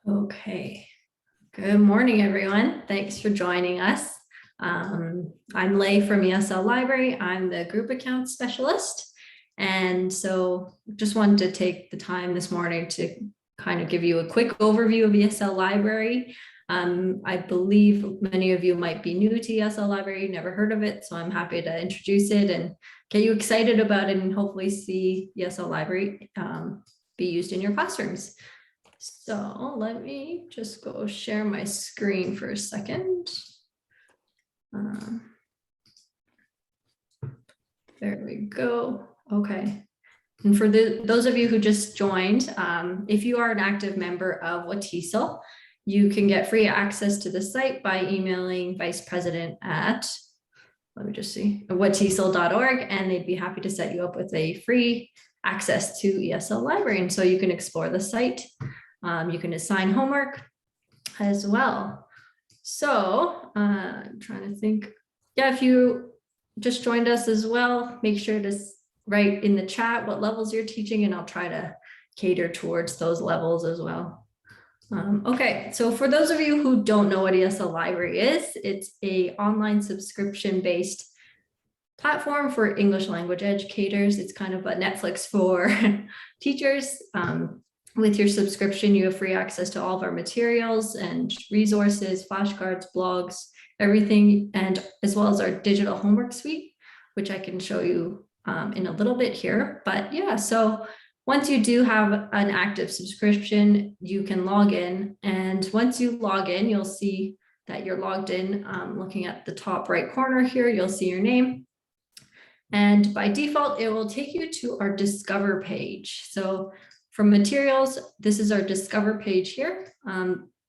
Okay, good morning, everyone. Thanks for joining us. I'm Leigh from ESL Library. I'm the group account specialist. And so just wanted to take the time this morning to kind of give you a quick overview of ESL Library. I believe many of you might be new to ESL Library, never heard of it, so I'm happy to introduce it and get you excited about it and hopefully see ESL Library be used in your classrooms. So let me just go share my screen for a second. There we go. Okay. And for those of you who just joined, if you are an active member of WATESOL, you can get free access to the site by emailing Vice President at, let me just see, watesol.org, and they'd be happy to set you up with a free access to ESL Library. And so you can explore the site. You can assign homework as well. So I'm trying to think. Yeah, if you just joined us as well, make sure to write in the chat what levels you're teaching, and I'll try to cater towards those levels as well. Okay, so for those of you who don't know what ESL Library is, it's an online subscription-based platform for English language educators. It's kind of a Netflix for teachers. With your subscription, you have free access to all of our materials and resources, flashcards, blogs, everything, and as well as our digital homework suite, which I can show you in a little bit here. But yeah, so once you do have an active subscription, you can log in. And once you log in, you'll see that you're logged in. Looking at the top right corner here, you'll see your name. And by default, it will take you to our Discover page. So from materials, this is our Discover page here.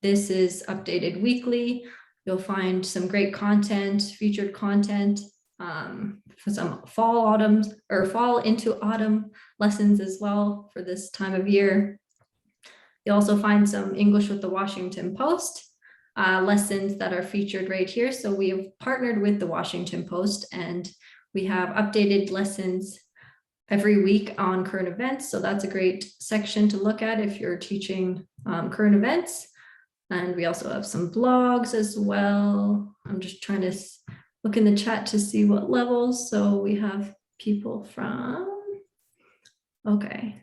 This is updated weekly. You'll find some great content, featured content, for some fall into autumn lessons as well for this time of year. You'll also find some English with the Washington Post lessons that are featured right here. So we have partnered with the Washington Post, and we have updated lessons every week on current events. So that's a great section to look at if you're teaching current events. And we also have some blogs as well. I'm just trying to look in the chat to see what levels. So we have people from, okay,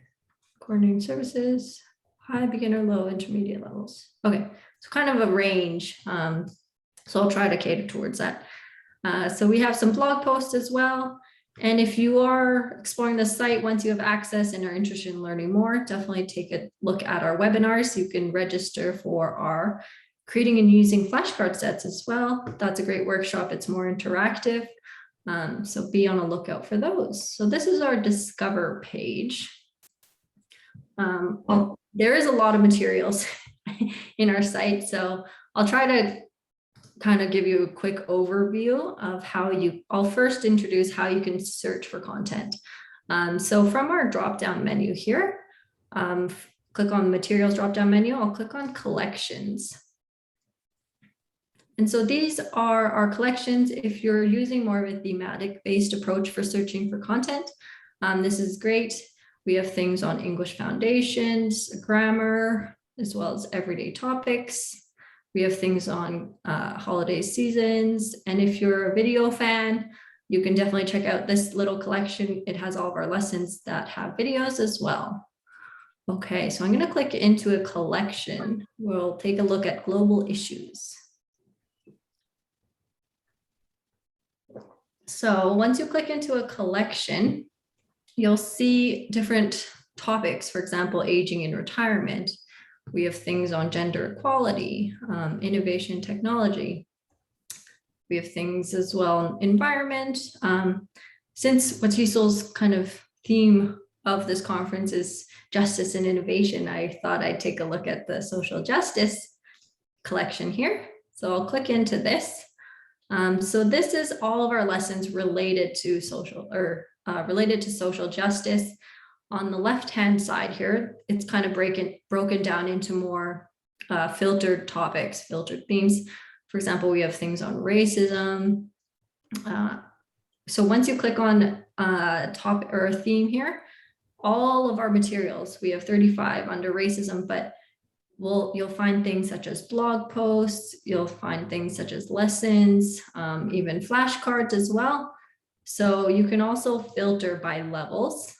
coordinating services, high, beginner, low, intermediate levels. Okay, so kind of a range. So I'll try to cater towards that. So we have some blog posts as well. And if you are exploring the site, once you have access and are interested in learning more, definitely take a look at our webinars. You can register for our creating and using flashcard sets as well. That's a great workshop. It's more interactive. So be on a lookout for those. So this is our Discover page. There is a lot of materials in our site. So I'll try to kind of give you a quick overview of how I'll first introduce how you can search for content. So from our drop-down menu here, click on materials drop-down menu, I'll click on collections. And so these are our collections. If you're using more of a thematic-based approach for searching for content, this is great. We have things on English foundations, grammar, as well as everyday topics. We have things on holiday seasons. And if you're a video fan, you can definitely check out this little collection. It has all of our lessons that have videos as well. Okay, so I'm going to click into a collection. We'll take a look at global issues. So once you click into a collection, you'll see different topics, for example, aging and retirement. We have things on gender equality, innovation, technology. We have things as well on environment. Since WATESOL's kind of theme of this conference is justice and innovation, I thought I'd take a look at the social justice collection here. So I'll click into this. So this is all of our lessons related to social justice. On the left-hand side here, it's kind of broken down into more filtered topics, filtered themes. For example, we have things on racism. So once you click on a topic or a theme here, all of our materials, we have 35 under racism, but you'll find things such as blog posts, you'll find things such as lessons, even flashcards as well. So you can also filter by levels,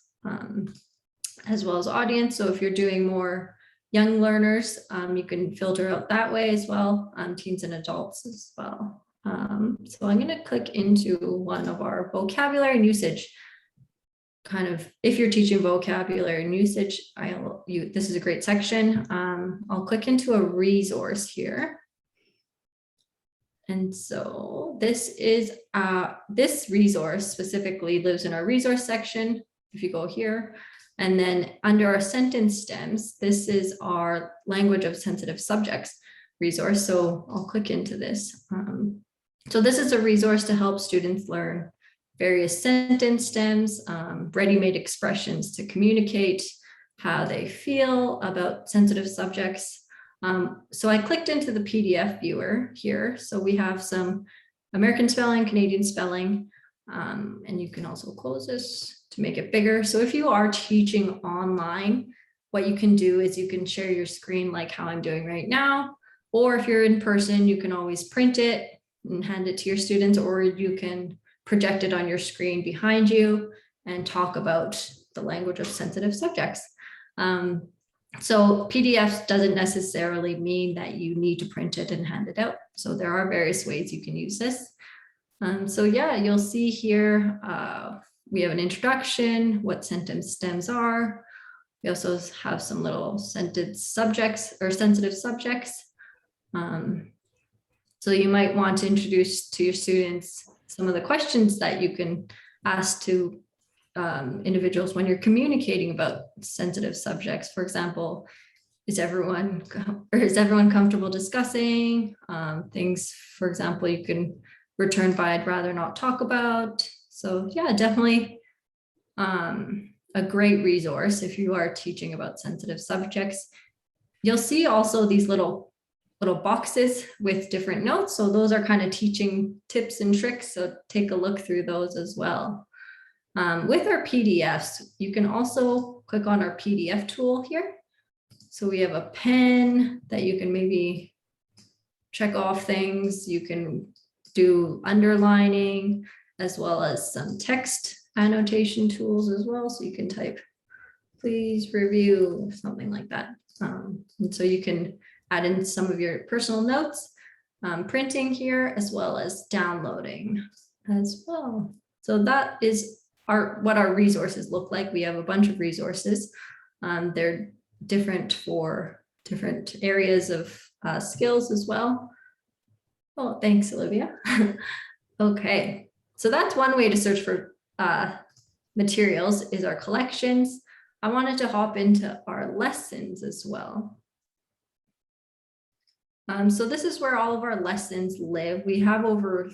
as well as audience. So if you're doing more young learners, you can filter out that way as well, teens and adults as well. So I'm going to click into one of our vocabulary and usage. Kind of, if you're teaching vocabulary and usage, this is a great section. I'll click into a resource here. And so this resource specifically lives in our resource section. If you go here, and then under our sentence stems, this is our language of sensitive subjects resource. So I'll click into this. So this is a resource to help students learn various sentence stems, ready-made expressions to communicate how they feel about sensitive subjects. So I clicked into the PDF viewer here. So we have some American spelling, Canadian spelling, and you can also close this to make it bigger. So if you are teaching online, what you can do is you can share your screen like how I'm doing right now, or if you're in person, you can always print it and hand it to your students, or you can project it on your screen behind you and talk about the language of sensitive subjects. So PDF doesn't necessarily mean that you need to print it and hand it out. So there are various ways you can use this. So yeah, you'll see here, we have an introduction, what sentence stems are. We also have some little sentence subjects or sensitive subjects. So you might want to introduce to your students some of the questions that you can ask to individuals when you're communicating about sensitive subjects. For example, is everyone comfortable discussing things? For example, you can return by I'd rather not talk about. So yeah, definitely a great resource if you are teaching about sensitive subjects. You'll see also these little boxes with different notes. So those are kind of teaching tips and tricks. So take a look through those as well. With our PDFs, you can also click on our PDF tool here. So we have a pen that you can maybe check off things. You can do underlining as well as some text annotation tools as well. So you can type, please review, something like that. And so you can add in some of your personal notes, printing here, as well as downloading as well. So that is what our resources look like. We have a bunch of resources. They're different for different areas of skills as well. Oh, thanks, Olivia. Okay, so that's one way to search for materials is our collections. I wanted to hop into our lessons as well. So this is where all of our lessons live. We have over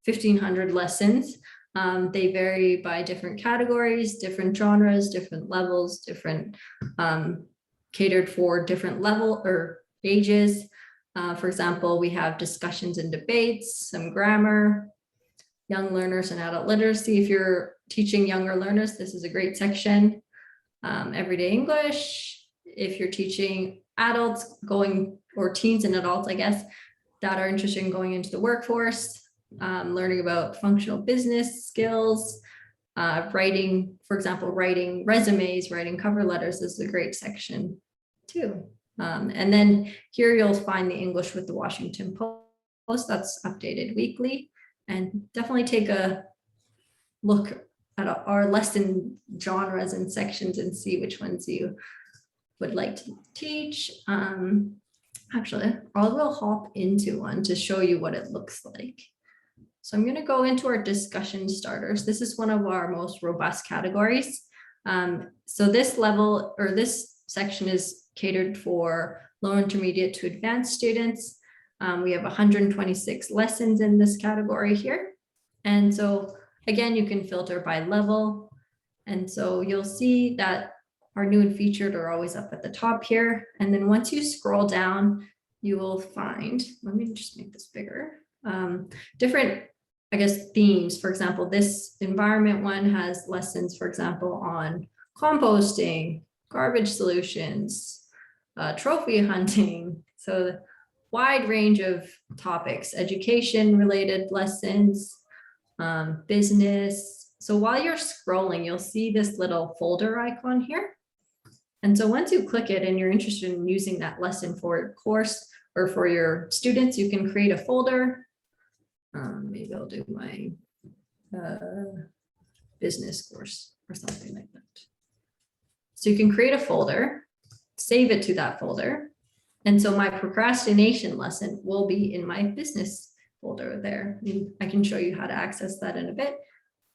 1,500 lessons. They vary by different categories, different genres, different levels, different catered for different level or ages. For example, we have discussions and debates, some grammar, young learners and adult literacy. If you're teaching younger learners, this is a great section. Everyday English. If you're teaching adults or teens and adults, I guess, that are interested in going into the workforce, learning about functional business skills, writing, for example, writing resumes, writing cover letters is a great section too. And then here you'll find the English with the Washington Post that's updated weekly, and definitely take a look at our lesson genres and sections and see which ones you would like to teach. Actually, I will hop into one to show you what it looks like. So I'm going to go into our discussion starters. This is one of our most robust categories. So this level or this section is catered for low intermediate to advanced students. We have 126 lessons in this category here. And so again, you can filter by level. And so you'll see that our new and featured are always up at the top here. And then once you scroll down, you will find, let me just make this bigger, different, I guess, themes. For example, this environment one has lessons, for example, on composting, garbage solutions, trophy hunting. So wide range of topics, education related lessons, business. So while you're scrolling, you'll see this little folder icon here. And so once you click it and you're interested in using that lesson for your course or for your students, you can create a folder. Maybe I'll do my business course or something like that. So you can create a folder, save it to that folder. And so my procrastination lesson will be in my business folder there. I can show you how to access that in a bit.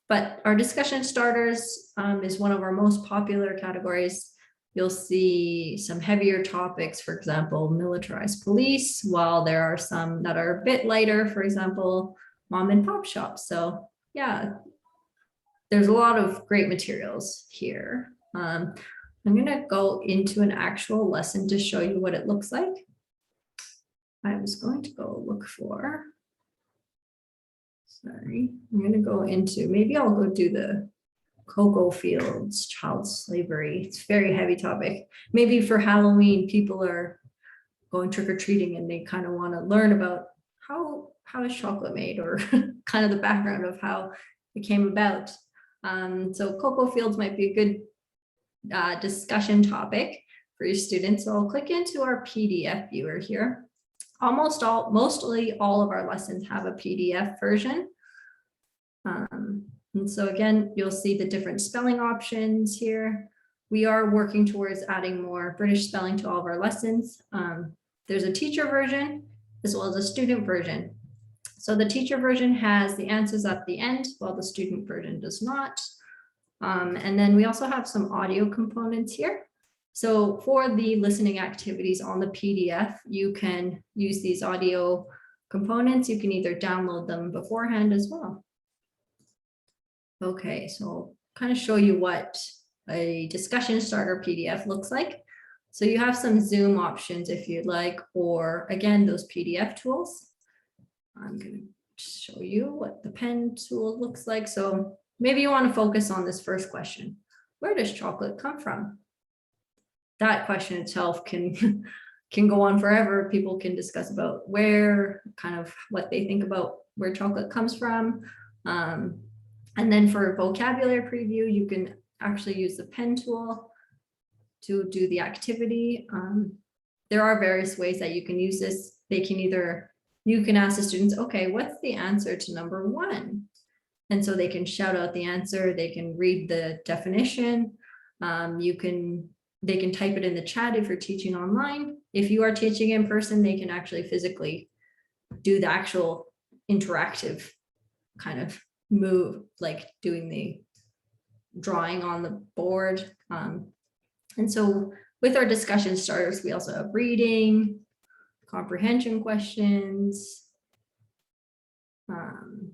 But our discussion starters is one of our most popular categories. You'll see some heavier topics, for example, militarized police, while there are some that are a bit lighter, for example, mom and pop shops. So yeah, there's a lot of great materials here. I'm going to go into an actual lesson to show you what it looks like. I was going to go look for, sorry, I'm going to go into, maybe I'll go do the Cocoa Fields, child slavery. It's a very heavy topic. Maybe for Halloween, people are going trick-or-treating and they kind of want to learn about how is chocolate made, or kind of the background of how it came about. So Cocoa Fields might be a good discussion topic for your students. So I'll click into our PDF viewer here. Mostly all of our lessons have a PDF version. And so again, you'll see the different spelling options here. We are working towards adding more British spelling to all of our lessons. There's a teacher version as well as a student version. So the teacher version has the answers at the end, while the student version does not. And then we also have some audio components here. So for the listening activities on the PDF, you can use these audio components. You can either download them beforehand as well. Okay, so I'll kind of show you what a discussion starter PDF looks like. So you have some Zoom options if you'd like, or again, those PDF tools. I'm going to show you what the pen tool looks like. So maybe you want to focus on this first question. Where does chocolate come from? That question itself can go on forever. People can discuss about where, kind of what they think about where chocolate comes from. And then for vocabulary preview, you can actually use the pen tool to do the activity. There are various ways that you can use this. You can ask the students, okay, what's the answer to number 1? And so they can shout out the answer. They can read the definition. They can type it in the chat if you're teaching online. If you are teaching in person, they can actually physically do the actual interactive kind of move, like doing the drawing on the board. And so with our discussion starters, we also have reading, comprehension questions,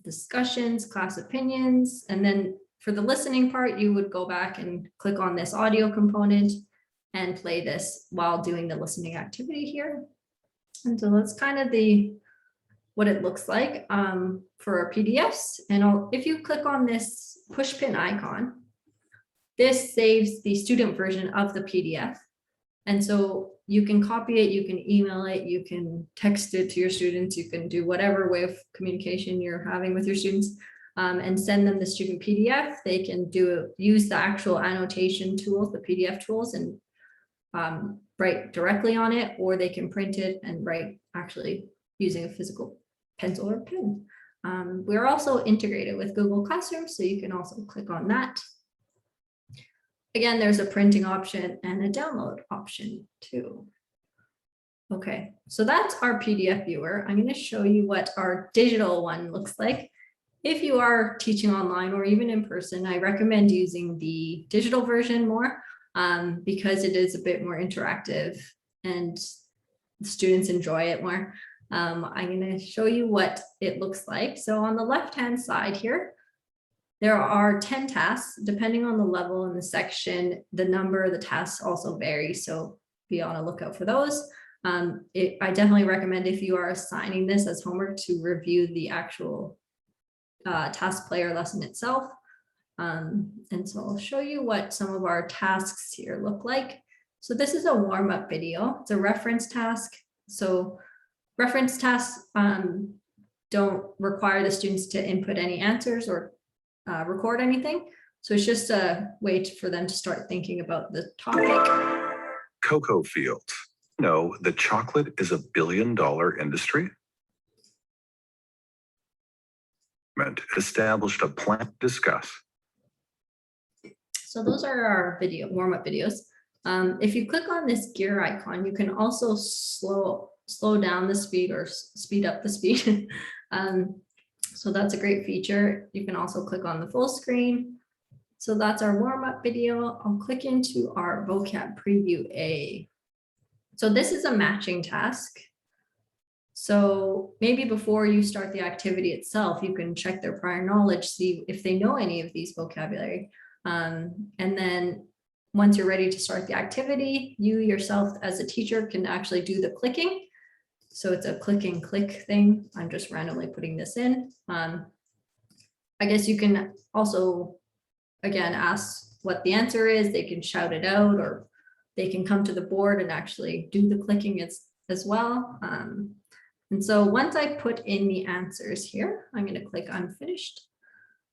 discussions, class opinions. And then for the listening part, you would go back and click on this audio component and play this while doing the listening activity here. And so that's kind of what it looks like for our PDFs. And if you click on this push pin icon, this saves the student version of the PDF. And so you can copy it, you can email it, you can text it to your students, you can do whatever way of communication you're having with your students, and send them the student PDF. They can use the actual annotation tools, the PDF tools, and write directly on it, or they can print it and write actually using a physical pencil or pen. We're also integrated with Google Classroom, so you can also click on that. Again, there's a printing option and a download option too. Okay, so that's our PDF viewer. I'm going to show you what our digital one looks like. If you are teaching online or even in person, I recommend using the digital version more because it is a bit more interactive and the students enjoy it more. I'm going to show you what it looks like. So on the left-hand side here, there are 10 tasks. Depending on the level in the section, the number of the tasks also varies. So be on a lookout for those. I definitely recommend, if you are assigning this as homework, to review the actual task player lesson itself. And so I'll show you what some of our tasks here look like. So this is a warm-up video. It's a reference task. So reference tasks don't require the students to input any answers or record anything. So it's just a way for them to start thinking about the topic. Cocoa fields. No, the chocolate is $1 billion industry. Established a plan to discuss. So those are our warm-up videos. If you click on this gear icon, you can also slow down the speed or speed up the speed. So that's a great feature. You can also click on the full screen. So that's our warm-up video. I'll click into our Vocab Preview A. So this is a matching task. So maybe before you start the activity itself, you can check their prior knowledge, see if they know any of these vocabulary. And then once you're ready to start the activity, you yourself as a teacher can actually do the clicking. So it's a click and click thing. I'm just randomly putting this in. I guess you can also, again, ask what the answer is. They can shout it out, or they can come to the board and actually do the clicking as well. And so once I put in the answers here, I'm going to click unfinished.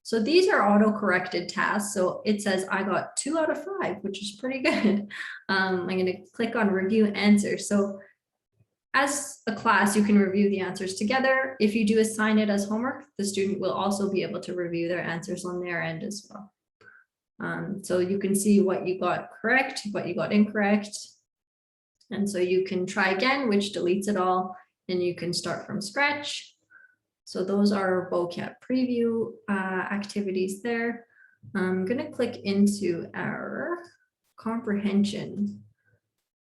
So these are auto-corrected tasks. So it says I got 2 out of 5, which is pretty good. I'm going to click on review answers. So as a class, you can review the answers together. If you do assign it as homework, the student will also be able to review their answers on their end as well. So you can see what you got correct, what you got incorrect. And so you can try again, which deletes it all, and you can start from scratch. So those are vocab preview activities there. I'm going to click into our comprehension.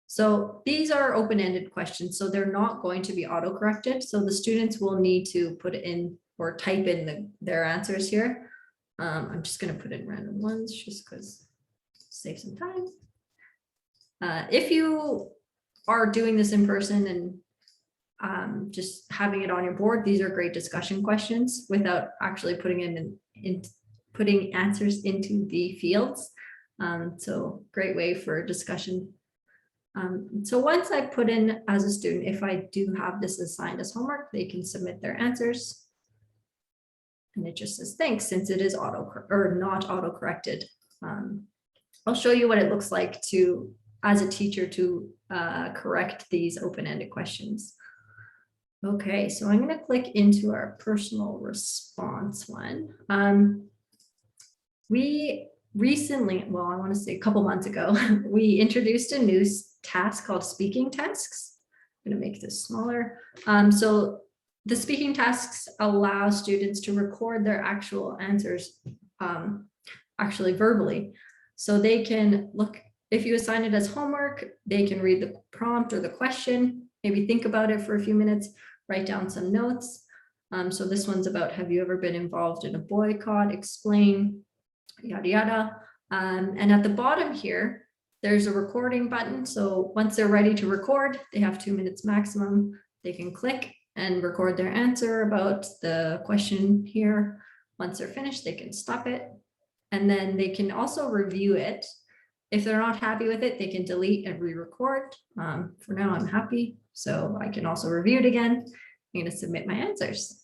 So these are open-ended questions, so they're not going to be auto-corrected. So the students will need to put in or type in their answers here. I'm just going to put in random ones just because save some time. If you are doing this in person and just having it on your board, these are great discussion questions without actually putting putting answers into the fields. So great way for discussion. So once I put in as a student, if I do have this assigned as homework, they can submit their answers. And it just says thanks, since it is not auto-corrected. I'll show you what it looks like as a teacher to correct these open-ended questions. Okay, so I'm going to click into our personal response one. We recently, well, I want to say a couple months ago, we introduced a new task called speaking tasks. I'm going to make this smaller. So the speaking tasks allow students to record their actual answers actually verbally. So they can look, if you assign it as homework, they can read the prompt or the question, maybe think about it for a few minutes, write down some notes. So this one's about, have you ever been involved in a boycott? Explain, yada, yada. And at the bottom here, there's a recording button. So once they're ready to record, they have 2 minutes maximum. They can click and record their answer about the question here. Once they're finished, they can stop it. And then they can also review it. If they're not happy with it, they can delete and re-record. For now, I'm happy. So I can also review it again. I'm going to submit my answers.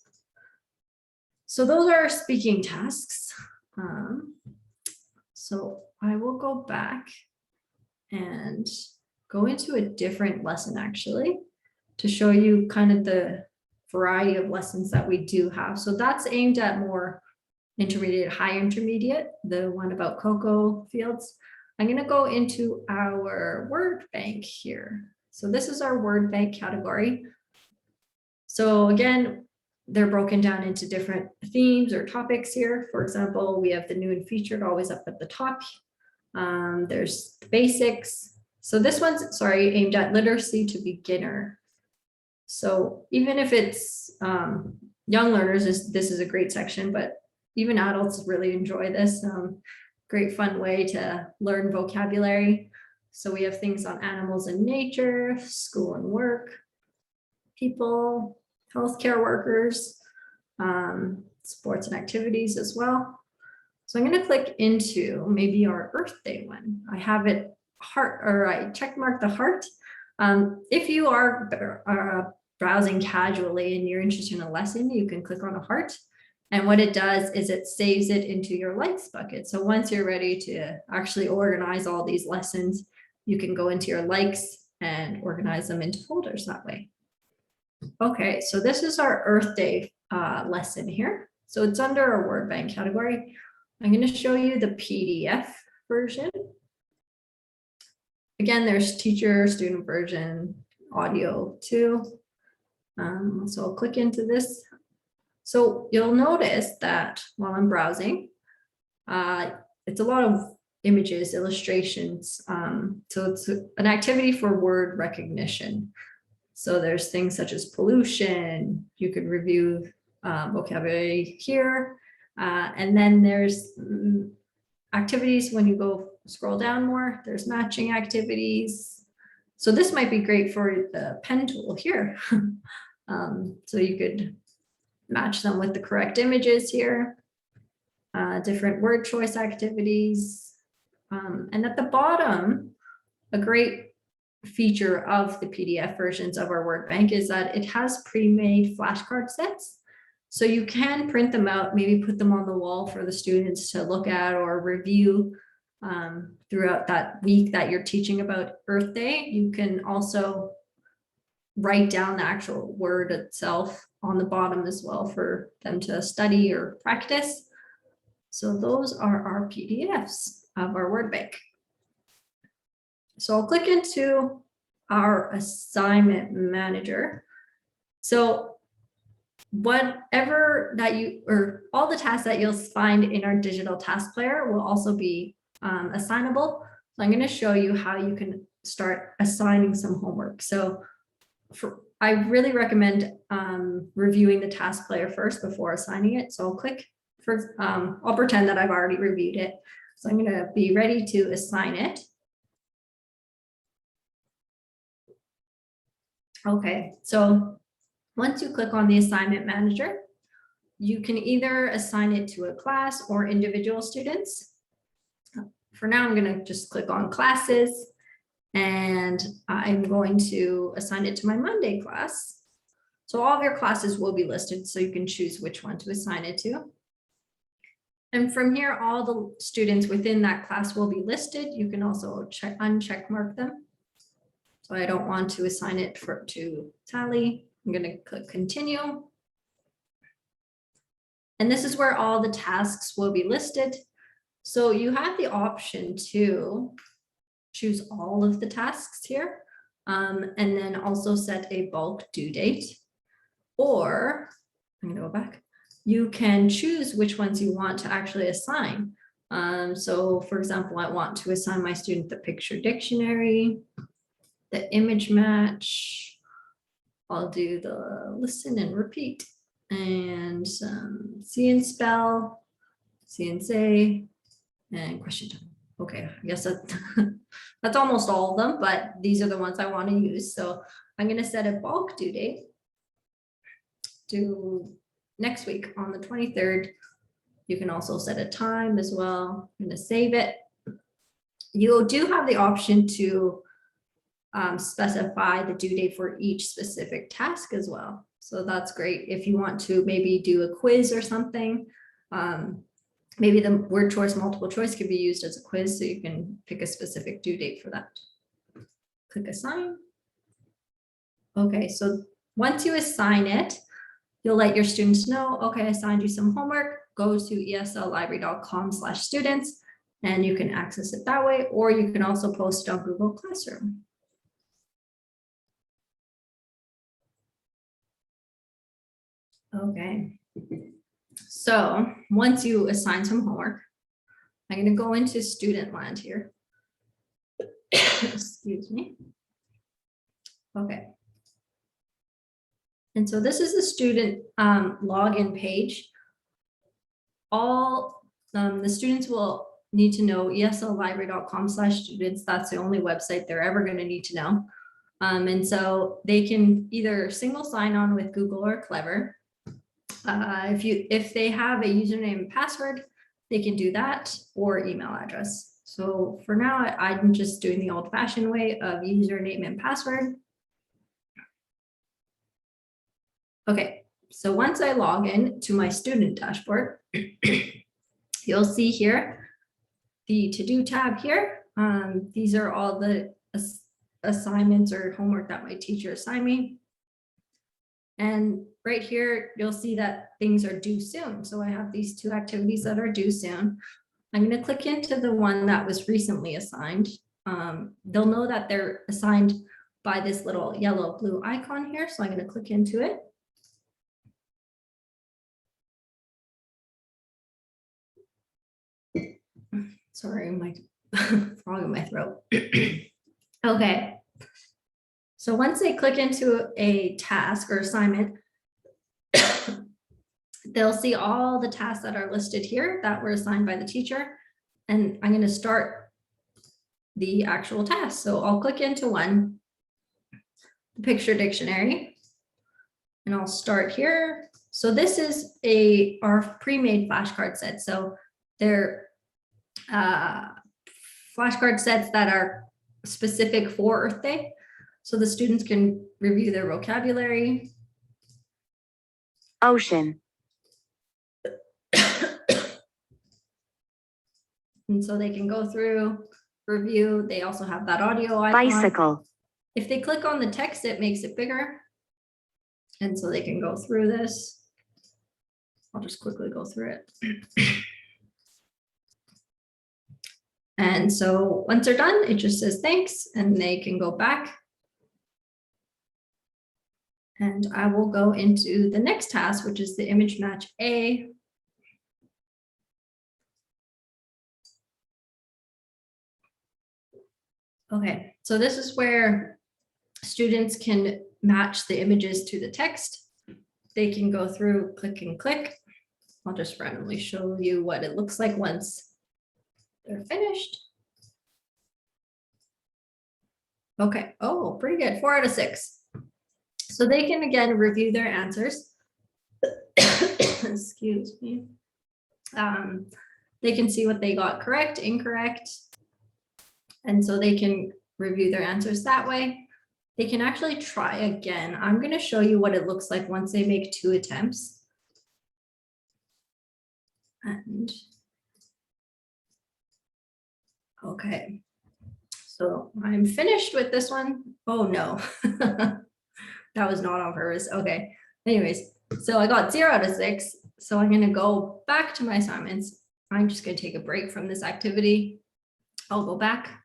So those are our speaking tasks. So I will go back and go into a different lesson actually to show you kind of the variety of lessons that we do have. So that's aimed at more intermediate, high intermediate, the one about cocoa fields. I'm going to go into our word bank here. So this is our word bank category. So again, they're broken down into different themes or topics here. For example, we have the new and featured always up at the top. There's the basics. So this one's, sorry, aimed at literacy to beginner. So even if it's young learners, this is a great section, but even adults really enjoy this. Great fun way to learn vocabulary. So we have things on animals and nature, school and work, people, healthcare workers, sports and activities as well. So I'm going to click into maybe our Earth Day one. I have it heart, or I check mark the heart. If you are browsing casually and you're interested in a lesson, you can click on a heart. And what it does is it saves it into your likes bucket. So once you're ready to actually organize all these lessons, you can go into your likes and organize them into folders that way. Okay, so this is our Earth Day lesson here. So it's under a word bank category. I'm going to show you the PDF version. Again, there's teacher, student version, audio too. So I'll click into this. So you'll notice that while I'm browsing, it's a lot of images, illustrations. So it's an activity for word recognition. So there's things such as pollution. You could review vocabulary here. And then there's activities when you go scroll down more, there's matching activities. So this might be great for the pen tool here. So you could match them with the correct images here, different word choice activities. And at the bottom, a great feature of the PDF versions of our word bank is that it has pre-made flashcard sets. So you can print them out, maybe put them on the wall for the students to look at or review throughout that week that you're teaching about Earth Day. You can also write down the actual word itself on the bottom as well for them to study or practice. So those are our PDFs of our word bank. So I'll click into our assignment manager. So whatever that or all the tasks that you'll find in our digital task player will also be assignable. So I'm going to show you how you can start assigning some homework. So I really recommend reviewing the task player first before assigning it. So I'll click for, I'll pretend that I've already reviewed it. So I'm going to be ready to assign it. Okay, so once you click on the assignment manager, you can either assign it to a class or individual students. For now, I'm going to just click on classes, and I'm going to assign it to my Monday class. So all of your classes will be listed, so you can choose which one to assign it to. And from here, all the students within that class will be listed. You can also uncheck mark them. So I don't want to assign it to Sally. I'm going to click continue. And this is where all the tasks will be listed. So you have the option to choose all of the tasks here, and then also set a bulk due date. Or I'm going to go back. You can choose which ones you want to actually assign. So for example, I want to assign my student the picture dictionary, the image match. I'll do the listen and repeat, and see and spell, see and say, and question time. Okay, I guess that's almost all of them, but these are the ones I want to use. So I'm going to set a bulk due date to next week on the 23rd. You can also set a time as well. I'm going to save it. You do have the option to specify the due date for each specific task as well. So that's great. If you want to maybe do a quiz or something, maybe the word choice, multiple choice could be used as a quiz, so you can pick a specific due date for that. Click assign. Okay, so once you assign it, you'll let your students know, okay, I assigned you some homework, go to esllibrary.com/students, and you can access it that way, or you can also post it on Google Classroom. Okay, so once you assign some homework, I'm going to go into student land here. Excuse me. Okay. And so this is the student login page. All the students will need to know esllibrary.com/students. That's the only website they're ever going to need to know. And so they can either single sign on with Google or Clever. If they have a username and password, they can do that, or email address. So for now, I'm just doing the old-fashioned way of username and password. Okay, so once I log in to my student dashboard, you'll see here the to-do tab here. These are all the assignments or homework that my teacher assigned me. And right here, you'll see that things are due soon. So I have these 2 activities that are due soon. I'm going to click into the one that was recently assigned. They'll know that they're assigned by this little yellow blue icon here. So I'm going to click into it. Sorry, my frog in my throat. Okay. So once they click into a task or assignment, they'll see all the tasks that are listed here that were assigned by the teacher. And I'm going to start the actual task. So I'll click into one, the picture dictionary, and I'll start here. So this is our pre-made flashcard set. So they're flashcard sets that are specific for Earth Day. So the students can review their vocabulary. Ocean. And so they can go through, review. They also have that audio icon. Bicycle. If they click on the text, it makes it bigger. And so they can go through this. I'll just quickly go through it. And so once they're done, it just says thanks, and they can go back. And I will go into the next task, which is the image match A. Okay, so this is where students can match the images to the text. They can go through, click and click. I'll just randomly show you what it looks like once they're finished. Okay, oh, pretty good, 4 out of 6. So they can again review their answers. Excuse me. They can see what they got correct, incorrect. And so they can review their answers that way. They can actually try again. I'm going to show you what it looks like once they make 2 attempts. And okay, so I'm finished with this one. Oh no, that was not on purpose. Okay, anyways, so I got 0 out of 6. So I'm going to go back to my assignments. I'm just going to take a break from this activity. I'll go back.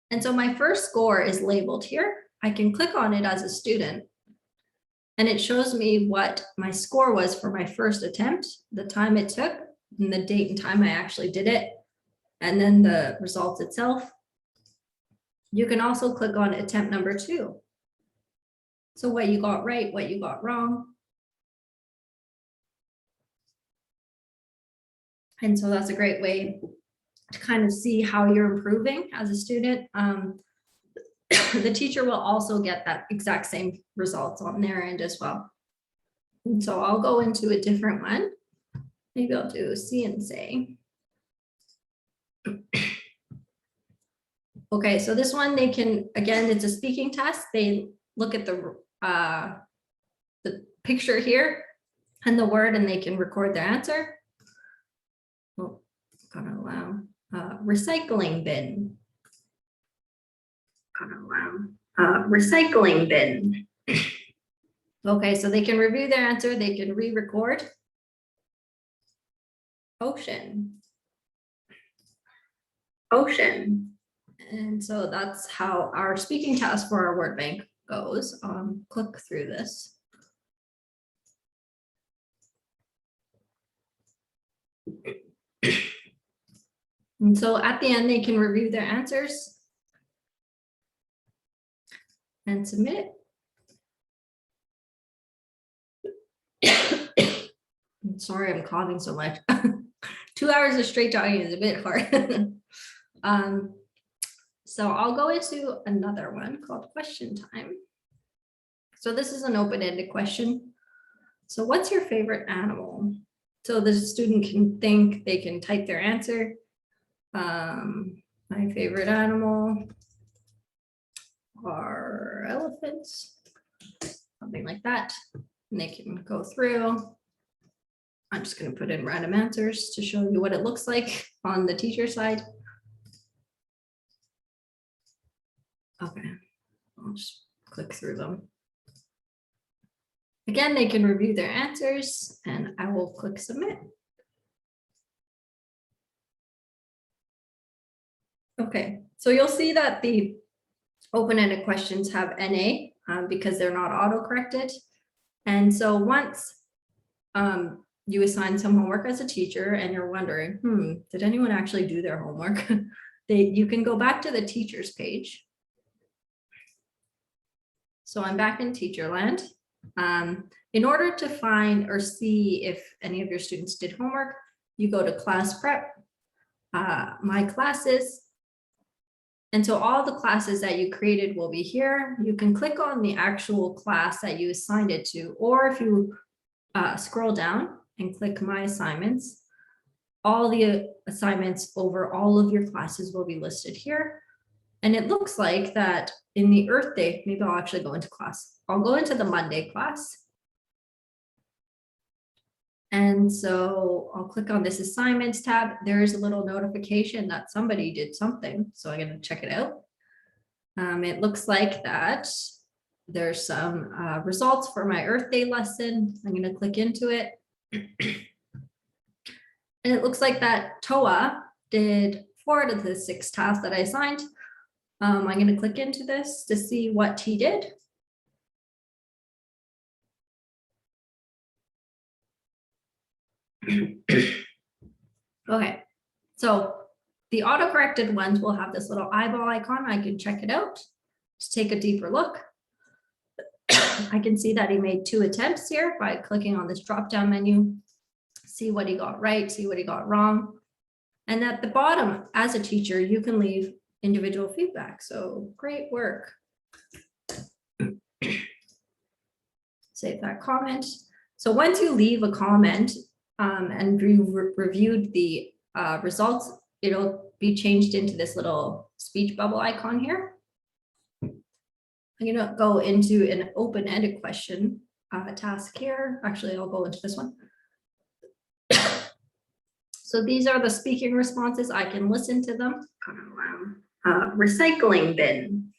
And so my first score is labeled here. I can click on it as a student, and it shows me what my score was for my first attempt, the time it took, and the date and time I actually did it, and then the results itself. You can also click on attempt number 2. So what you got right, what you got wrong. And so that's a great way to kind of see how you're improving as a student. The teacher will also get that exact same results on their end as well. And so I'll go into a different one. Maybe I'll do see and say. Okay, so this one they can, again, it's a speaking test. They look at the picture here and the word, and they can record their answer. Oh, gotta allow recycling bin. Gotta allow recycling bin. Okay, so they can review their answer. They can re-record. Ocean. Ocean. And so that's how our speaking task for our word bank goes. Click through this. And so at the end, they can review their answers and submit it. I'm sorry, I'm coughing so much. 2 hours of straight talking is a bit hard. So I'll go into another one called question time. So this is an open-ended question. So what's your favorite animal? So the student can think, they can type their answer. My favorite animal are elephants, something like that. And they can go through. I'm just going to put in random answers to show you what it looks like on the teacher side. Okay, I'll just click through them. Again, they can review their answers and I will click submit. Okay, so you'll see that the open-ended questions have NA because they're not auto-corrected. And so once you assign some homework as a teacher and you're wondering, did anyone actually do their homework? You can go back to the teachers page. So I'm back in teacher land. In order to find or see if any of your students did homework, you go to class prep, my classes. And so all the classes that you created will be here. You can click on the actual class that you assigned it to, or if you scroll down and click my assignments, all the assignments over all of your classes will be listed here. And it looks like that in the Earth Day, maybe I'll actually go into class. I'll go into the Monday class. And so I'll click on this assignments tab. There is a little notification that somebody did something. So I'm going to check it out. It looks like that there's some results for my Earth Day lesson. I'm going to click into it. And it looks like that Toa did 4 out of the 6 tasks that I assigned. I'm going to click into this to see what he did. Okay, so the auto-corrected ones will have this little eyeball icon. I can check it out. Just take a deeper look. I can see that he made 2 attempts here by clicking on this drop-down menu. See what he got right, see what he got wrong. And at the bottom, as a teacher, you can leave individual feedback. So great work. Save that comment. So once you leave a comment and you reviewed the results, it'll be changed into this little speech bubble icon here. I'm going to go into an open-ended question task here. Actually, I'll go into this one. So these are the speaking responses. I can listen to them. Recycling bin.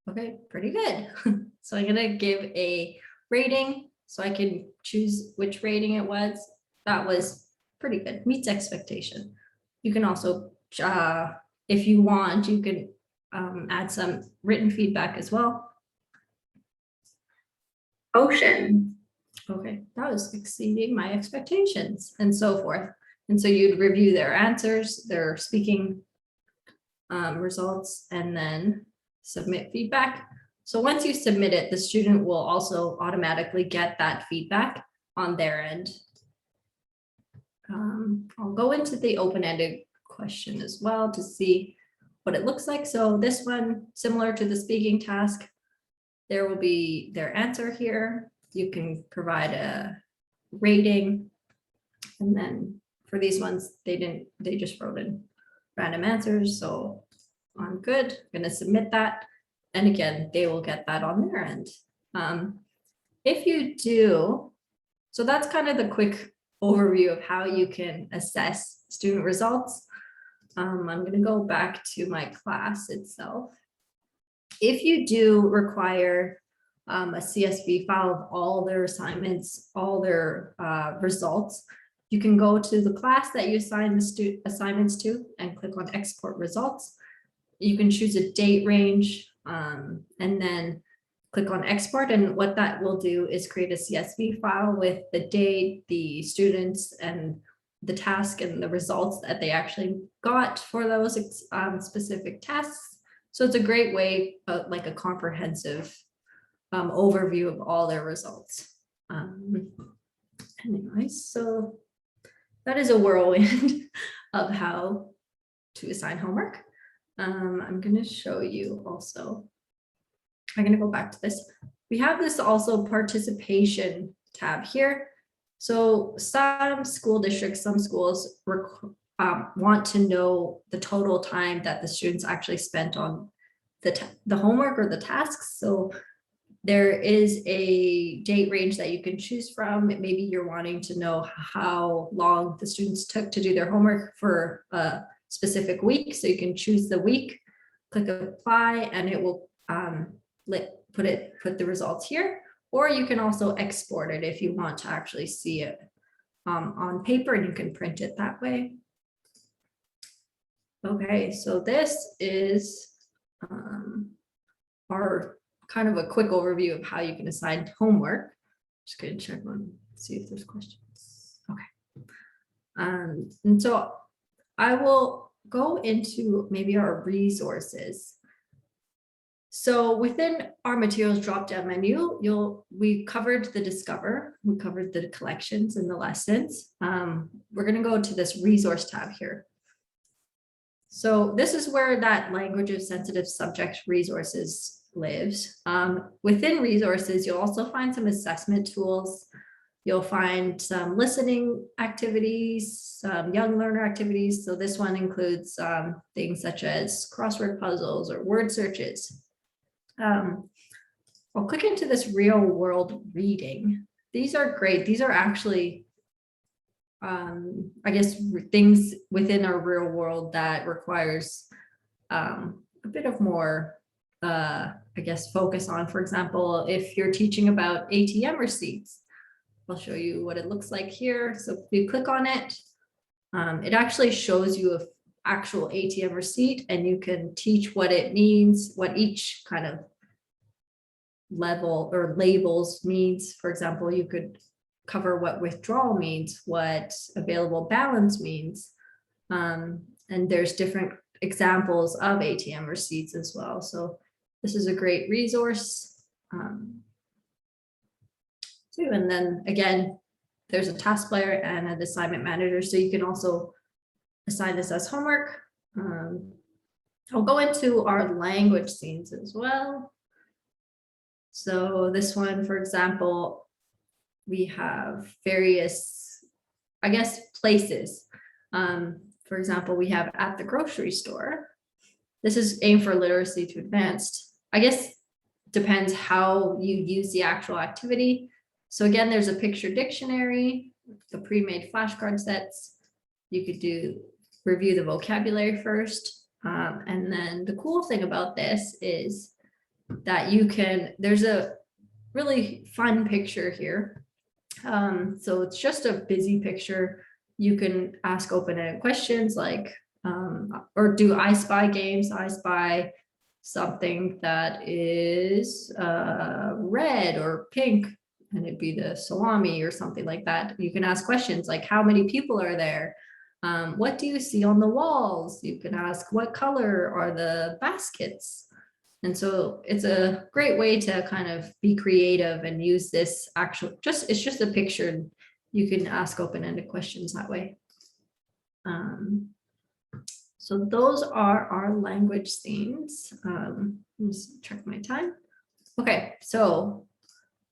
Okay, pretty good. So I'm going to give a rating so I can choose which rating it was. That was pretty good, meets expectation. You can also, if you want, you can add some written feedback as well. Ocean. Okay, that was exceeding my expectations and so forth. And so you'd review their answers, their speaking results, and then submit feedback. So once you submit it, the student will also automatically get that feedback on their end. I'll go into the open-ended question as well to see what it looks like. So this one, similar to the speaking task, there will be their answer here. You can provide a rating. And then for these ones, they just wrote in random answers. So I'm good. I'm going to submit that. And again, they will get that on their end. If you do, so that's kind of the quick overview of how you can assess student results. I'm going to go back to my class itself. If you do require a CSV file of all their assignments, all their results, you can go to the class that you assign the assignments to and click on export results. You can choose a date range and then click on export. And what that will do is create a CSV file with the date, the students, and the task and the results that they actually got for those specific tasks. So it's a great way, like a comprehensive overview of all their results. Anyway, so that is a whirlwind of how to assign homework. I'm going to show you also. I'm going to go back to this. We have this also participation tab here. So some school districts, some schools want to know the total time that the students actually spent on the homework or the tasks. So there is a date range that you can choose from. Maybe you're wanting to know how long the students took to do their homework for a specific week. So you can choose the week, click apply, and it will put the results here. Or you can also export it if you want to actually see it on paper, and you can print it that way. Okay, so this is our kind of a quick overview of how you can assign homework. Just gonna check on, see if there's questions. Okay. And so I will go into maybe our resources. So within our materials drop-down menu, we covered the discover, we covered the collections and the lessons. We're gonna go to this resource tab here. So this is where that language of sensitive subject resources lives. Within resources, you'll also find some assessment tools. You'll find some listening activities, some young learner activities. So this one includes things such as crossword puzzles or word searches. I'll click into this real world reading. These are great. These are actually I guess things within our real world that requires a bit of more, I guess, focus on. For example, if you're teaching about ATM receipts, I'll show you what it looks like here. So if you click on it, it actually shows you an actual ATM receipt, and you can teach what it means, what each kind of level or labels means. For example, you could cover what withdrawal means, what available balance means. And there's different examples of ATM receipts as well. So this is a great resource. Too. And then again, there's a task player and an assignment manager. So you can also assign this as homework. I'll go into our language scenes as well. So this one, for example, we have various, I guess, places. For example, we have at the grocery store. This is aimed for literacy to advanced. I guess depends how you use the actual activity. So again, there's a picture dictionary, the pre-made flashcard sets. You could review the vocabulary first. And then the cool thing about this is that there's a really fun picture here. So it's just a busy picture. You can ask open-ended questions like, or do I Spy games. I spy something that is red or pink, and it'd be the salami or something like that. You can ask questions like, how many people are there? What do you see on the walls? You can ask, what color are the baskets? And so it's a great way to kind of be creative and use this it's just a picture. And you can ask open-ended questions that way. So those are our language themes. Let's check my time. Okay, so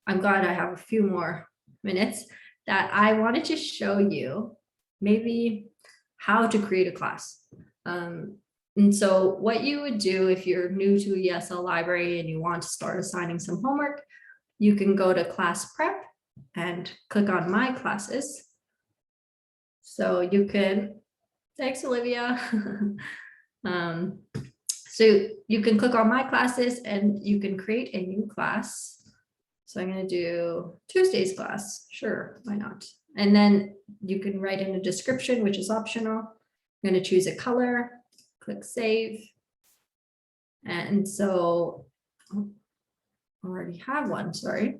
I'm glad I have a few more minutes that I wanted to show you maybe how to create a class. And so what you would do if you're new to Esl Library and you want to start assigning some homework, you can go to class prep and click on my classes. So you can, thanks Olivia. So you can click on my classes and you can create a new class. So I'm going to do Tuesday's class. Sure, why not? And then you can write in a description, which is optional. I'm going to choose a color. Click save. And so I already have one, sorry.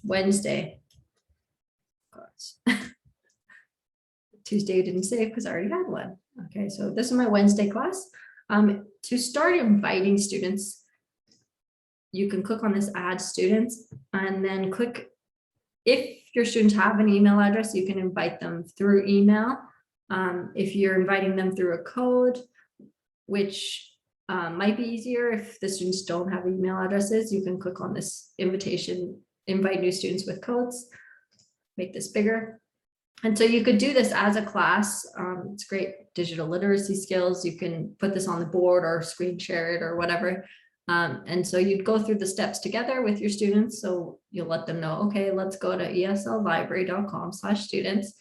Wednesday. Tuesday didn't save because I already had one. Okay, so this is my Wednesday class. To start inviting students, you can click on this add students and then click, if your students have an email address, you can invite them through email. If you're inviting them through a code, which might be easier if the students don't have email addresses, you can click on this invitation, invite new students with codes, make this bigger. And so you could do this as a class. It's great digital literacy skills. You can put this on the board or screen share it or whatever. And so you'd go through the steps together with your students. So you'll let them know, okay, let's go to esllibrary.com/students.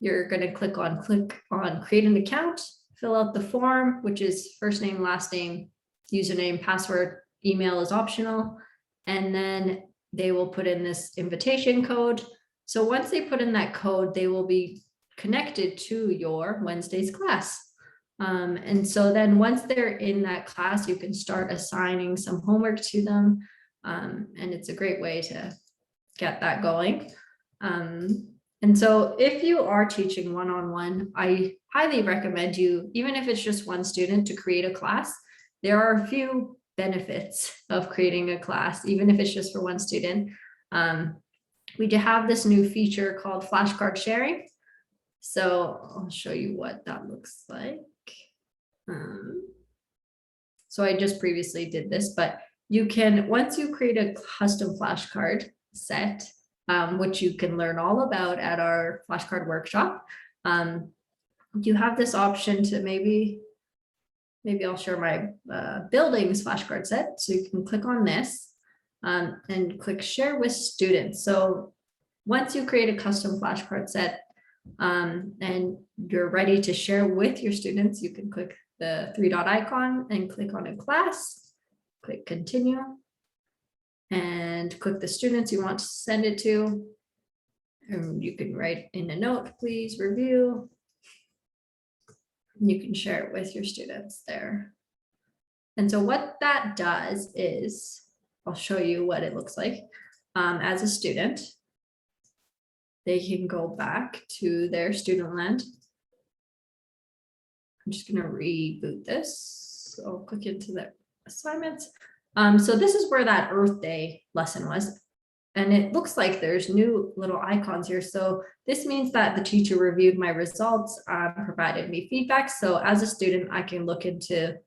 You're going to click on create an account, fill out the form, which is first name, last name, username, password, email is optional. And then they will put in this invitation code. So once they put in that code, they will be connected to your Wednesday's class. And so then once they're in that class, you can start assigning some homework to them. And it's a great way to get that going. And so if you are teaching one-on-one, I highly recommend you, even if it's just one student, to create a class. There are a few benefits of creating a class, even if it's just for one student. We do have this new feature called flashcard sharing. So I'll show you what that looks like. So I just previously did this, but you can, once you create a custom flashcard set, which you can learn all about at our flashcard workshop, you have this option to maybe I'll share my buildings flashcard set. So you can click on this and click share with students. So once you create a custom flashcard set and you're ready to share with your students, you can click the 3-dot icon and click on a class, click continue, and click the students you want to send it to. And you can write in a note, please review. You can share it with your students there. And so what that does is, I'll show you what it looks like. As a student, they can go back to their student land. I'm just going to reboot this. So I'll click into the assignments. So this is where that Earth Day lesson was. And it looks like there's new little icons here. So this means that the teacher reviewed my results, provided me feedback. So as a student, I can look into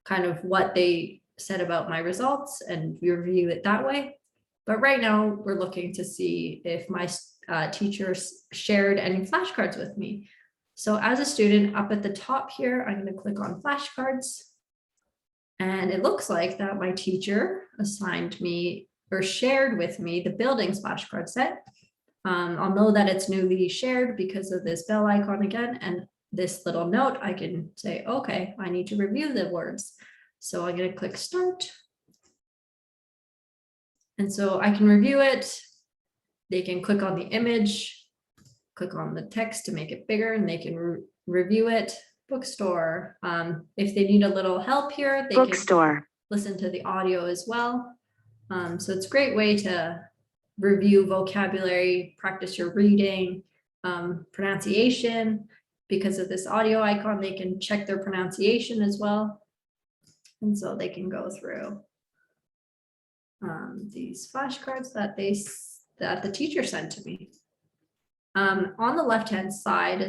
kind of what they said about my results and review it that way. But right now we're looking to see if my teachers shared any flashcards with me. So as a student, up at the top here, I'm going to click on flashcards. And it looks like that my teacher assigned me or shared with me the buildings flashcard set. I'll know that it's newly shared because of this bell icon again, and this little note. I can say, okay, I need to review the words. So I'm going to click start. And so I can review it. They can click on the image, click on the text to make it bigger, and they can review it. Bookstore. If they need a little help here, they can listen to the audio as well. So it's a great way to review vocabulary, practice your reading, pronunciation. Because of this audio icon, they can check their pronunciation as well. And so they can go through these flashcards that the teacher sent to me. On the left-hand side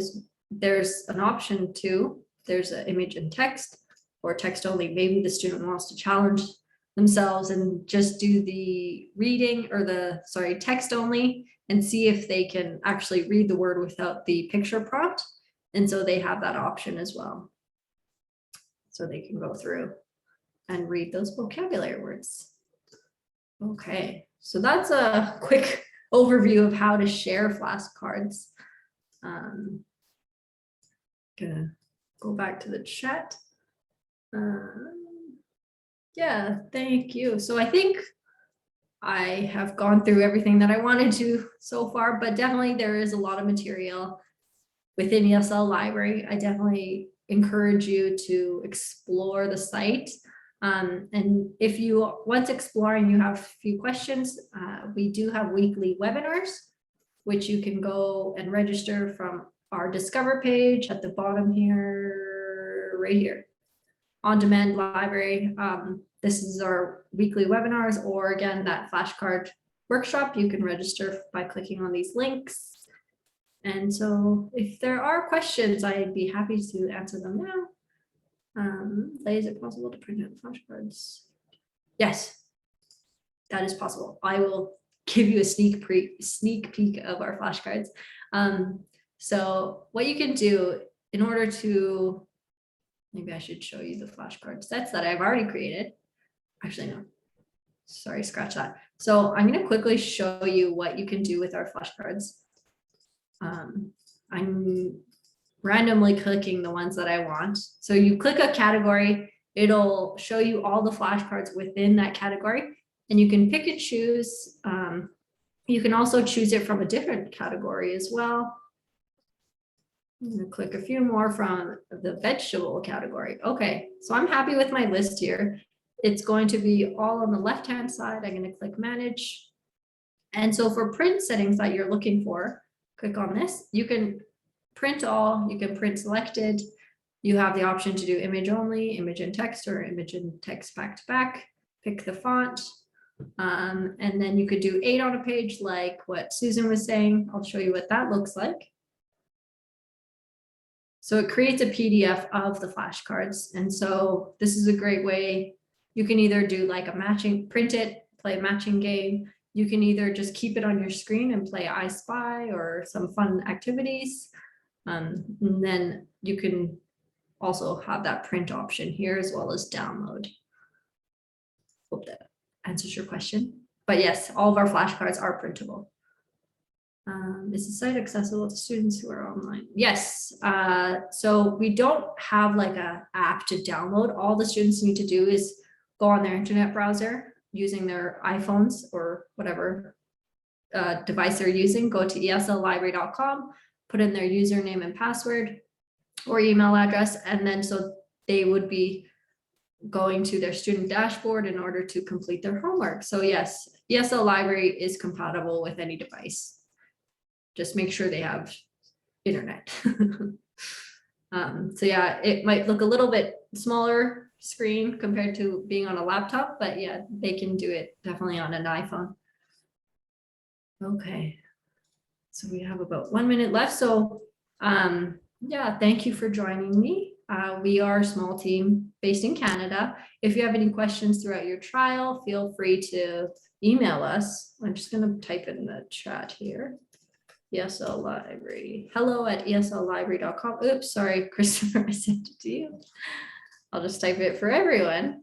there's an option too. There's an image and text, or text only. Maybe the student wants to challenge themselves and just do the reading or text only and see if they can actually read the word without the picture prompt. And so they have that option as well. So they can go through and read those vocabulary words. Okay, so that's a quick overview of how to share flashcards. Gonna go back to the chat. Yeah, thank you. So I think I have gone through everything that I wanted to so far, but definitely there is a lot of material within ESL Library. I definitely encourage you to explore the site. And if you, once exploring, you have a few questions, we do have weekly webinars, which you can go and register from our Discover page at the bottom here, right here. On-demand library. This is our weekly webinars, or again, that flashcard workshop. You can register by clicking on these links. And so if there are questions, I'd be happy to answer them now. Is it possible to print out flashcards? Yes, that is possible. I will give you a sneak peek of our flashcards. So what you can do in order to, maybe I should show you the flashcard sets that I've already created. Actually, no, sorry, scratch that. So I'm going to quickly show you what you can do with our flashcards. I'm randomly clicking the ones that I want. So you click a category, it'll show you all the flashcards within that category, and you can pick and choose. You can also choose it from a different category as well. I'm going to click a few more from the vegetable category. Okay, so I'm happy with my list here. It's going to be all on the left-hand side. I'm going to click manage. And so for print settings that you're looking for, click on this. You can print all, you can print selected. You have the option to do image only, image and text, or image and text back to back. Pick the font. And then you could do 8 on a page, like what Susan was saying. I'll show you what that looks like. So it creates a PDF of the flashcards. And so this is a great way. You can either do like a matching, print it, play a matching game. You can either just keep it on your screen and play I Spy or some fun activities. And then you can also have that print option here as well as download. Hope that answers your question. But yes, all of our flashcards are printable. Is the site accessible to students who are online? Yes. So we don't have like an app to download. All the students need to do is go on their internet browser using their iPhones or whatever device they're using. Go to esllibrary.com, put in their username and password or email address, and then so they would be going to their student dashboard in order to complete their homework. So yes, ESL Library is compatible with any device. Just make sure they have internet. So yeah, it might look a little bit smaller screen compared to being on a laptop, but yeah, they can do it definitely on an iPhone. Okay, so we have about 1 minute left. So yeah, thank you for joining me. We are a small team based in Canada. If you have any questions throughout your trial, feel free to email us. I'm just going to type in the chat here. ESL Library, hello@esllibrary.com. Oops, sorry, Christopher, I sent it to you. I'll just type it for everyone.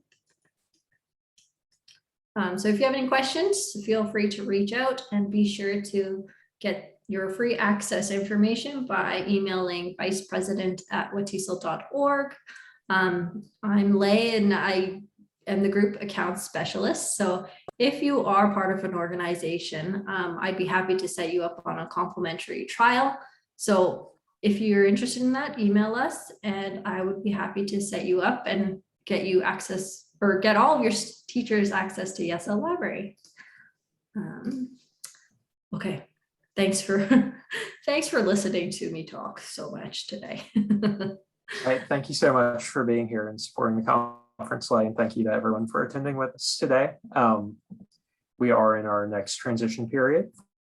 So if you have any questions, feel free to reach out and be sure to get your free access information by emailing vicepresident@watesol.org. I'm Lay and I am the group account specialist. So if you are part of an organization, I'd be happy to set you up on a complimentary trial. So if you're interested in that, email us and I would be happy to set you up and get you access or get all of your teachers access to ESL Library. Okay, thanks for listening to me talk so much today. Right, thank you so much for being here and supporting the conference, Lay, and thank you to everyone for attending with us today. We are in our next transition period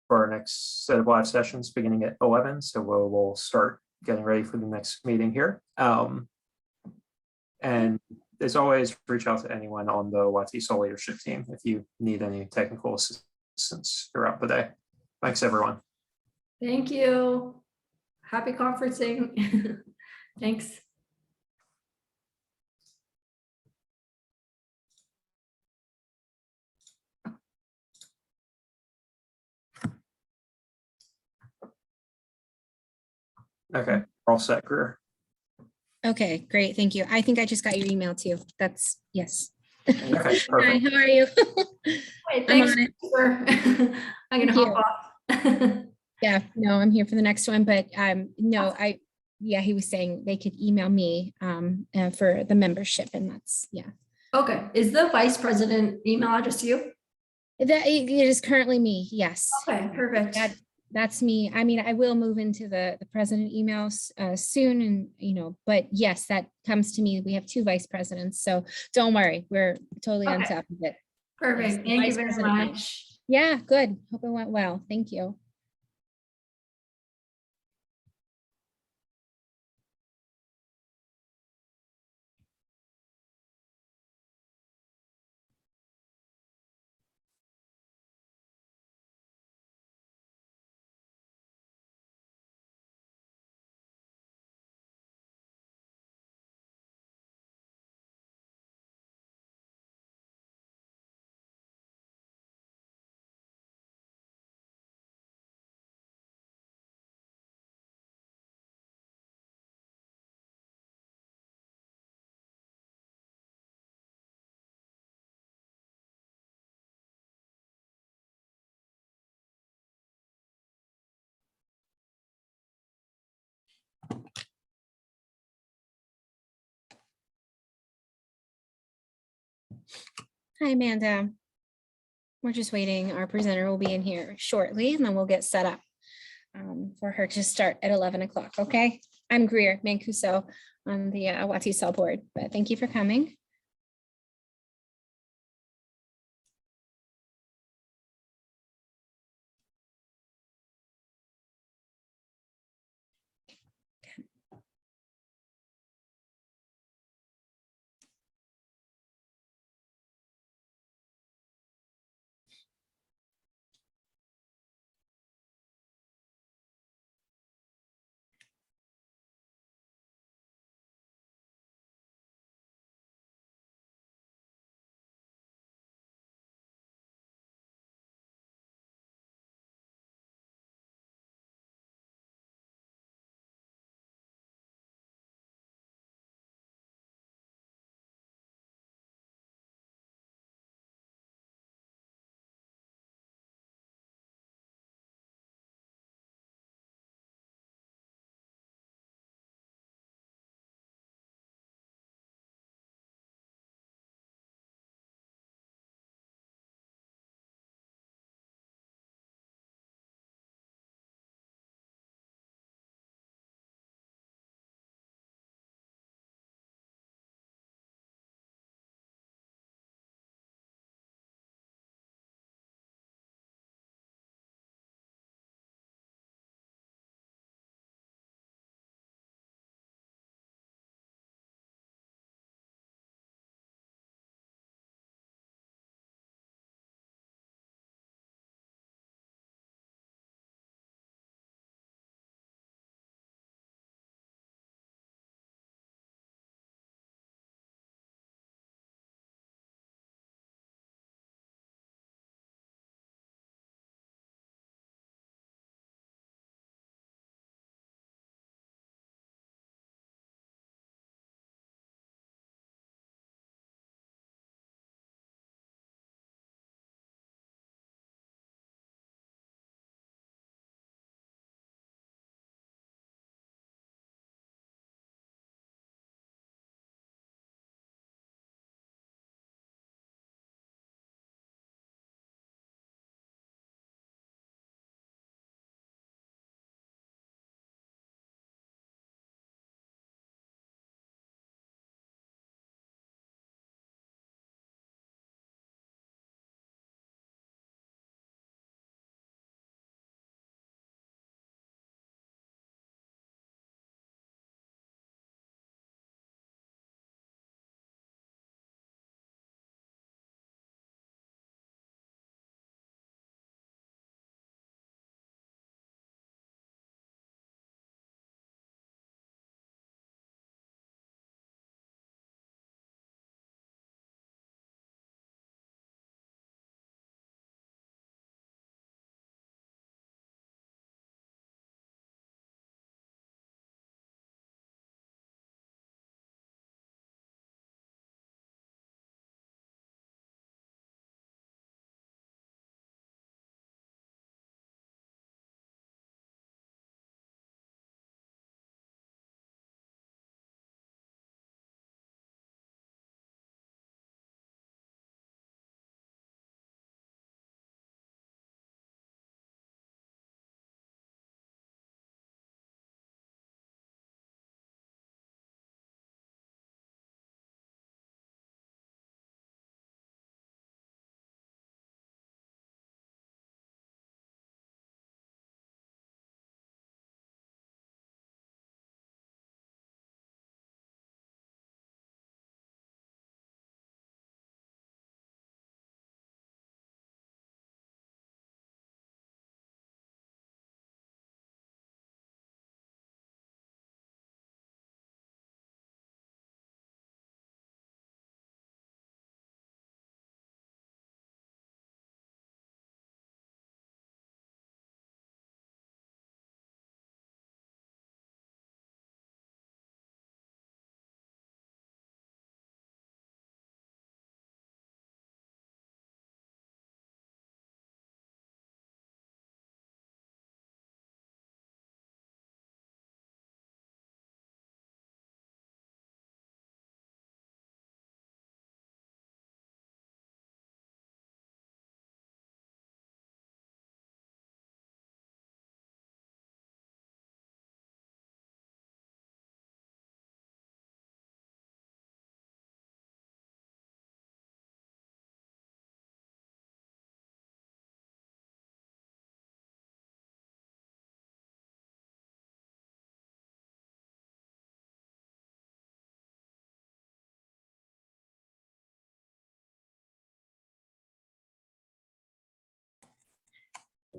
for our next set of live sessions beginning at 11, so we'll start getting ready for the next meeting here. And as always, reach out to anyone on the WATESOL leadership team if you need any technical assistance throughout the day. Thanks, everyone. Thank you. Happy conferencing. Thanks. Okay, all set, Greer. Okay, great. Thank you. I think I just got your email too. That's yes. Okay, Hi, perfect. how are you? Hey, I'm thanks on it. I'm gonna Thank hop off. Yeah, no, I'm here for the next one, but no, he was saying they could email me for the membership, and that's Okay, is the vice president email address you? That it is currently me. Yes. Okay, perfect. That's me. I mean, I will move into the president emails soon, and but yes, that comes to me. We have 2 vice presidents, so don't worry, we're totally on top of it. Perfect. Yes, Thank you vice very president. much. Yeah, good. Hope it went well. Thank you. Hi, Amanda. We're just waiting. Our presenter will be in here shortly, and then we'll get set up for her to start at 11 o'clock. Okay. I'm Greer Mancuso on the WATESOL board, but thank you for coming.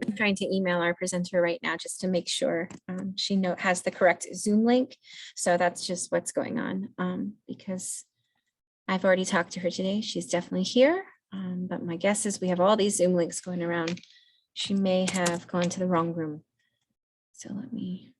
I'm trying to email our presenter right now just to make sure she has the correct Zoom link. So that's just what's going on because I've already talked to her today. She's definitely here. But my guess is we have all these Zoom links going around. She may have gone to the wrong room. So let me.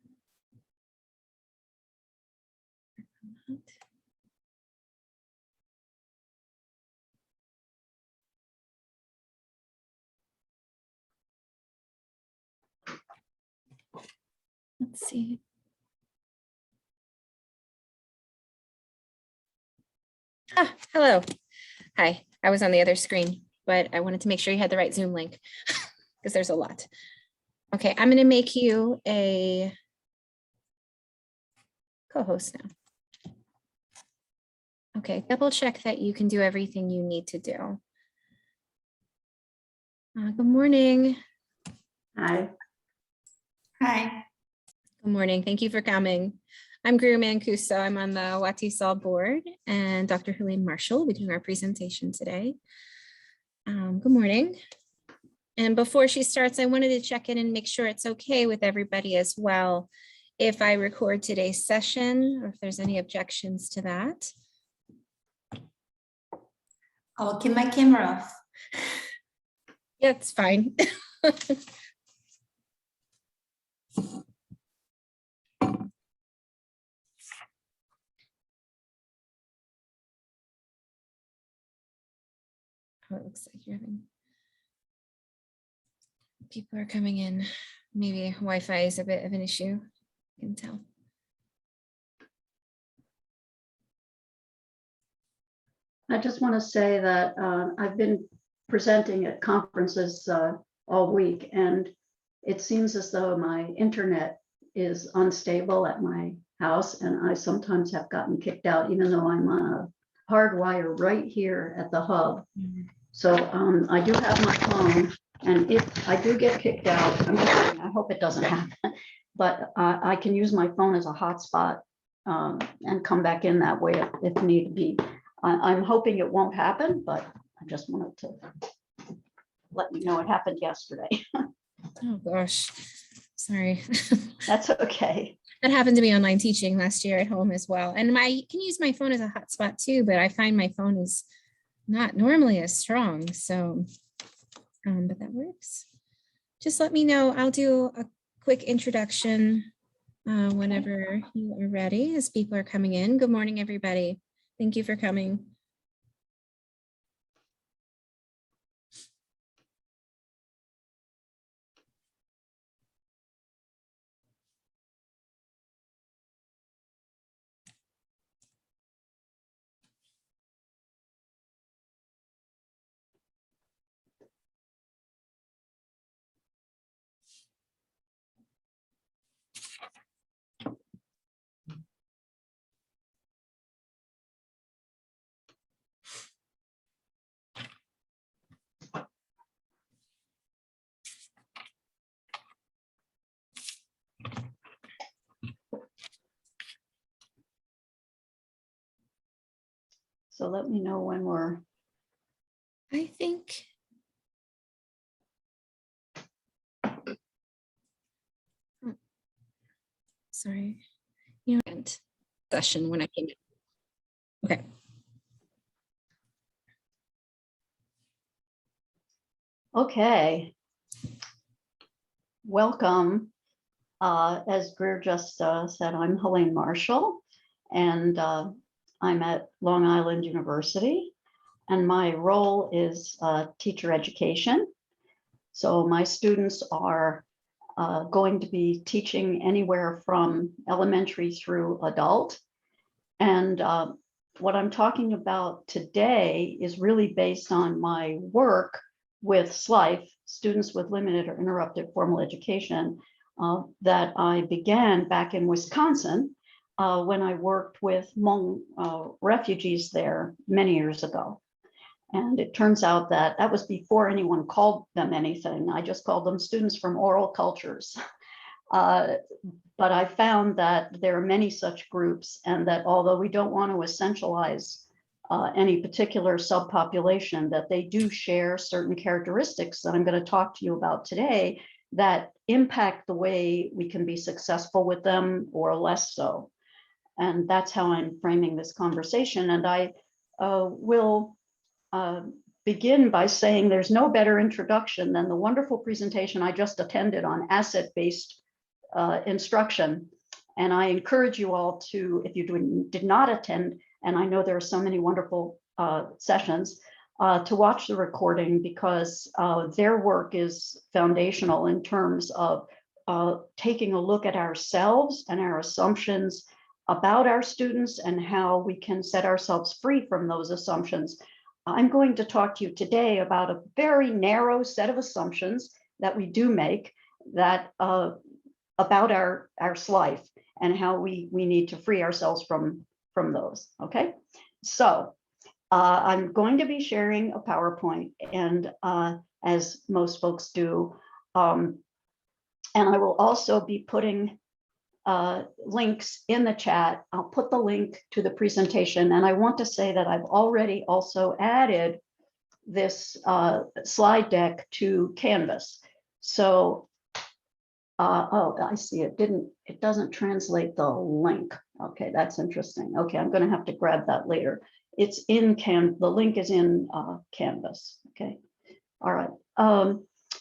Let's see. Ah, hello. Hi, I was on the other screen, but I wanted to make sure you had the right Zoom link because there's a lot. Okay, I'm going to make you a co-host now. Okay, double check that you can do everything you need to do. Good morning. Hi. Hi. Good morning. Thank you for coming. I'm Greer Mancuso. I'm on the WATESOL board, and Dr. Helene Marshall will be doing our presentation today. Good morning. And before she starts, I wanted to check in and make sure it's okay with everybody as well if I record today's session or if there's any objections to that. I'll keep my camera off. Yeah, it's fine. Oh, it looks like you're having people are coming in. Maybe Wi-Fi is a bit of an issue. I can tell. I just want to say that I've been presenting at conferences all week, and it seems as though my internet is unstable at my house, and I sometimes have gotten kicked out, even though I'm on a hard wire right here at the hub. So I do have my phone, and if I do get kicked out, I hope it doesn't happen, but I can use my phone as a hotspot and come back in that way if need be. I'm hoping it won't happen, but I just wanted to let you know it happened yesterday. Oh gosh, sorry. That's okay. That happened to me online teaching last year at home as well. And I can use my phone as a hotspot too, but I find my phone is not normally as strong. So, but that works. Just let me know. I'll do a quick introduction whenever you are ready as people are coming in. Good morning, everybody. Thank you for coming. So let me know when we're. I think. Sorry, you know, session when I came in. Okay. Okay. Welcome. As Greer just said, I'm Helene Marshall, and I'm at Long Island University, and my role is teacher education. So my students are going to be teaching anywhere from elementary through adult. And what I'm talking about today is really based on my work with SLIFE, Students with Limited or Interrupted Formal Education, that I began back in Wisconsin when I worked with Hmong refugees there many years ago. And it turns out that that was before anyone called them anything. I just called them students from oral cultures. But I found that there are many such groups, and that although we don't want to essentialize any particular subpopulation, that they do share certain characteristics that I'm going to talk to you about today that impact the way we can be successful with them or less so. And that's how I'm framing this conversation. And I will begin by saying there's no better introduction than the wonderful presentation I just attended on asset-based instruction. And I encourage you all to, if you did not attend, and I know there are so many wonderful sessions, to watch the recording, because their work is foundational in terms of taking a look at ourselves and our assumptions about our students and how we can set ourselves free from those assumptions. I'm going to talk to you today about a very narrow set of assumptions that we do make that about our life and how we need to free ourselves from those. Okay, so I'm going to be sharing a PowerPoint, and as most folks do, and I will also be putting links in the chat. I'll put the link to the presentation, and I want to say that I've already also added this slide deck to Canvas. So, oh, I see it doesn't translate the link. Okay, that's interesting. Okay, I'm going to have to grab that later. It's in the link is in Canvas. Okay, all right.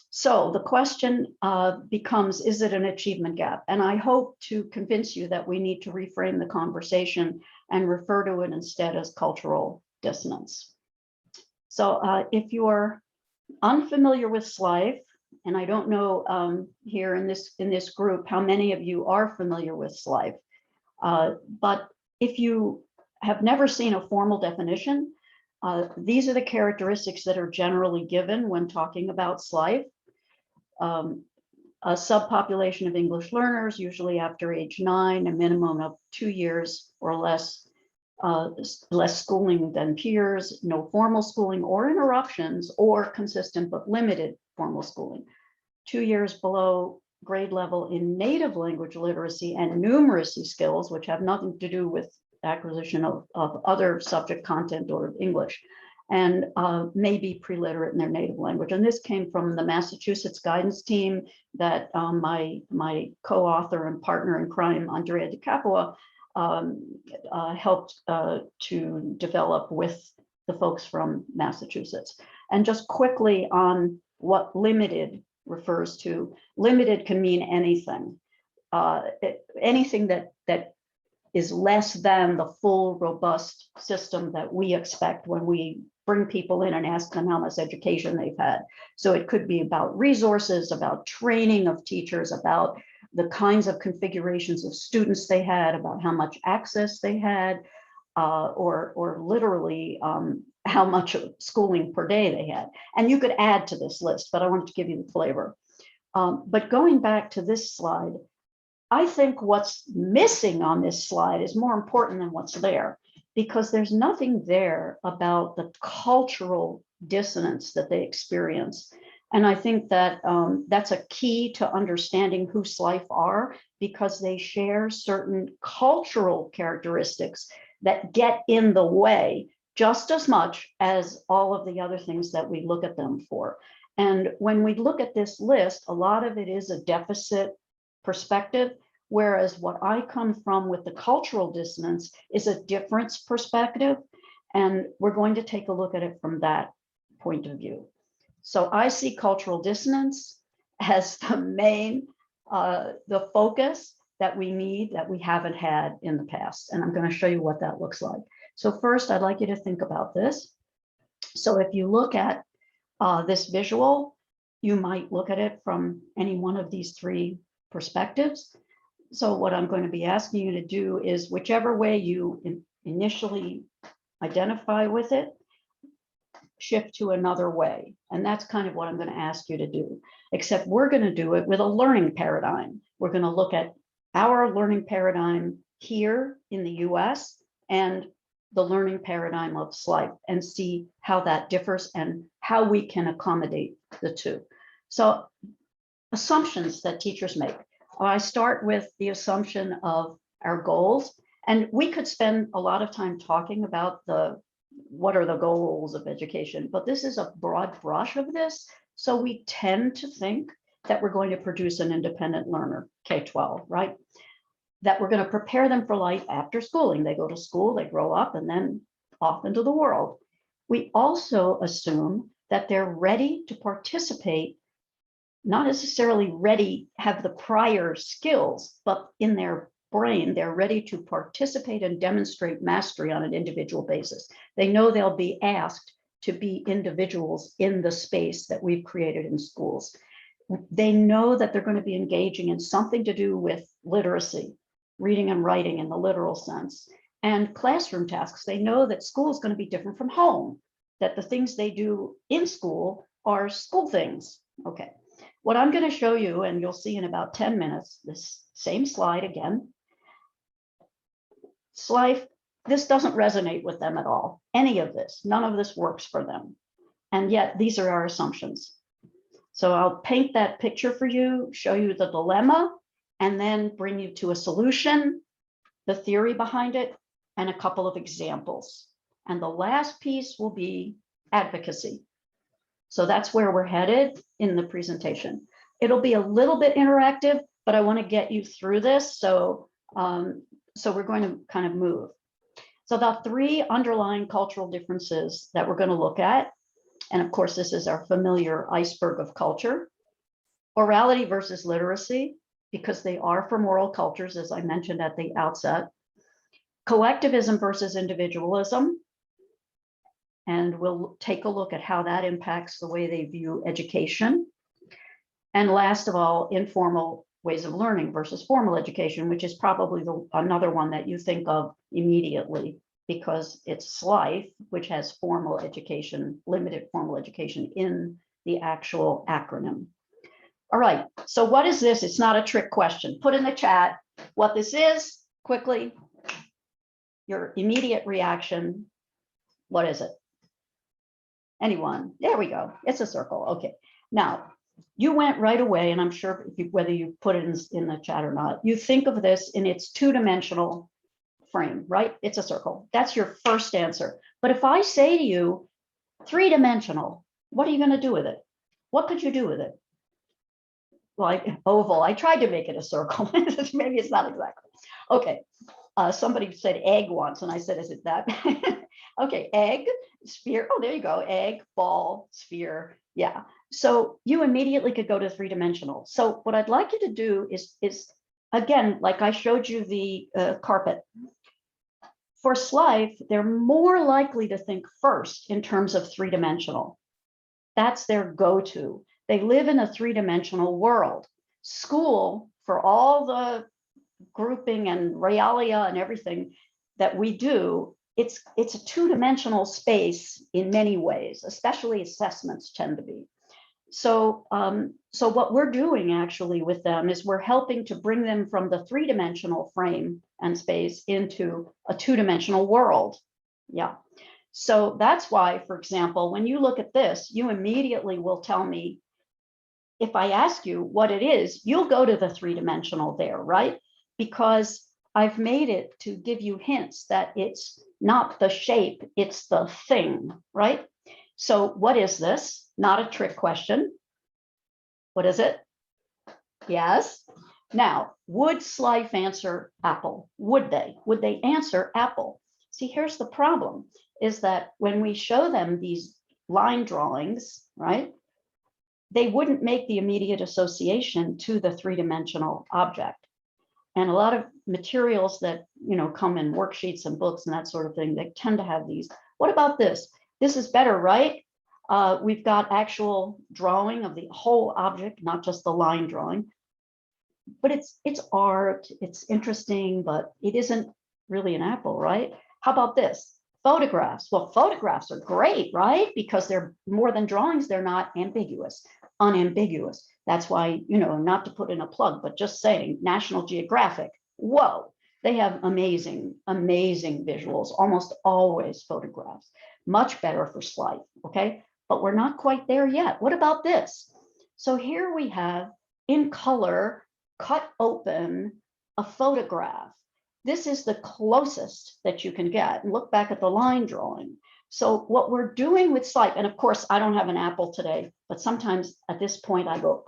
So the question becomes, is it an achievement gap? And I hope to convince you that we need to reframe the conversation and refer to it instead as cultural dissonance. So if you're unfamiliar with SLIFE, and I don't know here in this group how many of you are familiar with SLIFE, but if you have never seen a formal definition, these are the characteristics that are generally given when talking about SLIFE. A subpopulation of English learners, usually after age 9, a minimum of 2 years or less schooling than peers, no formal schooling or interruptions, or consistent but limited formal schooling. 2 years below grade level in native language literacy and numeracy skills, which have nothing to do with acquisition of other subject content or English, and may be pre-literate in their native language. And this came from the Massachusetts guidance team that my co-author and partner in crime, Andrea Di Capua, helped to develop with the folks from Massachusetts. And just quickly on what limited refers to, limited can mean anything. Anything that is less than the full, robust system that we expect when we bring people in and ask them how much education they've had. So it could be about resources, about training of teachers, about the kinds of configurations of students they had, about how much access they had, or literally how much schooling per day they had. And you could add to this list, but I wanted to give you the flavor. But going back to this slide, I think what's missing on this slide is more important than what's there, because there's nothing there about the cultural dissonance that they experience. And I think that that's a key to understanding who SLIFE are, because they share certain cultural characteristics that get in the way just as much as all of the other things that we look at them for. And when we look at this list, a lot of it is a deficit perspective, whereas what I come from with the cultural dissonance is a difference perspective. And we're going to take a look at it from that point of view. So I see cultural dissonance as the main, the focus that we need, that we haven't had in the past. And I'm going to show you what that looks like. So first, I'd like you to think about this. So if you look at this visual, you might look at it from any one of these three perspectives. So what I'm going to be asking you to do is, whichever way you initially identify with it, shift to another way. And that's kind of what I'm going to ask you to do, except we're going to do it with a learning paradigm. We're going to look at our learning paradigm here in the US and the learning paradigm of SLIFE, and see how that differs and how we can accommodate the two. So assumptions that teachers make. I start with the assumption of our goals, and we could spend a lot of time talking about the what are the goals of education, but this is a broad brush of this. So we tend to think that we're going to produce an independent learner, K-12, right? That we're going to prepare them for life after schooling. They go to school, they grow up, and then off into the world. We also assume that they're ready to participate, not necessarily ready, have the prior skills, but in their brain, they're ready to participate and demonstrate mastery on an individual basis. They know they'll be asked to be individuals in the space that we've created in schools. They know that they're going to be engaging in something to do with literacy, reading and writing in the literal sense, and classroom tasks. They know that school is going to be different from home, that the things they do in school are school things. Okay. What I'm going to show you, and you'll see in about 10 minutes, this same slide again. This doesn't resonate with them at all. Any of this, none of this works for them. And yet these are our assumptions. So I'll paint that picture for you, show you the dilemma, and then bring you to a solution, the theory behind it, and a couple of examples. And the last piece will be advocacy. So that's where we're headed in the presentation. It'll be a little bit interactive, but I want to get you through this. So we're going to kind of move. So the three underlying cultural differences that we're going to look at, and of course, this is our familiar iceberg of culture, orality versus literacy, because they are from oral cultures, as I mentioned at the outset, collectivism versus individualism, and we'll take a look at how that impacts the way they view education. And last of all, informal ways of learning versus formal education, which is probably another one that you think of immediately, because it's SLIFE, which has formal education, limited formal education in the actual acronym. All right, so what is this? It's not a trick question. Put in the chat what this is quickly. Your immediate reaction. What is it? Anyone? There we go. It's a circle. Okay. Now, you went right away, and I'm sure whether you put it in the chat or not, you think of this in its two-dimensional frame, right? It's a circle. That's your first answer. But if I say to you, three-dimensional, what are you going to do with it? What could you do with it? Like oval. I tried to make it a circle. Maybe it's not exactly. Okay. Somebody said egg once, and I said, is it that? Okay, egg, sphere. Oh, there you go. Egg, ball, sphere. Yeah. So you immediately could go to three-dimensional. So what I'd like you to do is again, like I showed you the carpet. For SLIFE, they're more likely to think first in terms of three-dimensional. That's their go-to. They live in a three-dimensional world. School, for all the grouping and realia and everything that we do, it's a two-dimensional space in many ways, especially assessments tend to be. So what we're doing actually with them is we're helping to bring them from the three-dimensional frame and space into a two-dimensional world. Yeah. So that's why, for example, when you look at this, you immediately will tell me, if I ask you what it is, you'll go to the three-dimensional there, right? Because I've made it to give you hints that it's not the shape, it's the thing, right? So what is this? Not a trick question. What is it? Yes. Now, would SLIFE answer apple? Would they? Would they answer apple? See, here's the problem, is that when we show them these line drawings, right, they wouldn't make the immediate association to the three-dimensional object. And a lot of materials that, come in worksheets and books and that sort of thing, they tend to have these. What about this? This is better, right? We've got actual drawing of the whole object, not just the line drawing. But it's art, it's interesting, but it isn't really an apple, right? How about this? Photographs. Well, photographs are great, right? Because they're more than drawings, they're not ambiguous, unambiguous. That's why, not to put in a plug, but just saying, National Geographic, whoa, they have amazing, amazing visuals, almost always photographs, much better for SLIFE, okay? But we're not quite there yet. What about this? So here we have, in color, cut open, a photograph. This is the closest that you can get. And look back at the line drawing. So what we're doing with Slipe, and of course, I don't have an apple today, but sometimes at this point I go,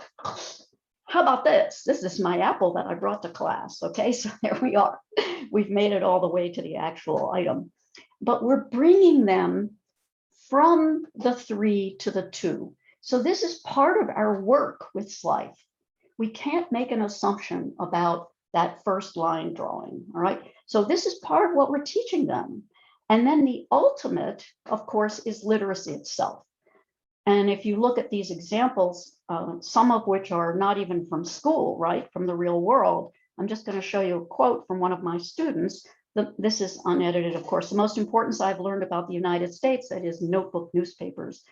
how about this? This is my apple that I brought to class. Okay, so there we are. We've made it all the way to the actual item, but we're bringing them from the 3 to the 2. So this is part of our work with Slipe. We can't make an assumption about that first line drawing, all right? So this is part of what we're teaching them. And then the ultimate, of course, is literacy itself. And if you look at these examples, some of which are not even from school, right, from the real world, I'm just going to show you a quote from one of my students. This is unedited, of course. The most important I've learned about the United States, that is notebook newspapers,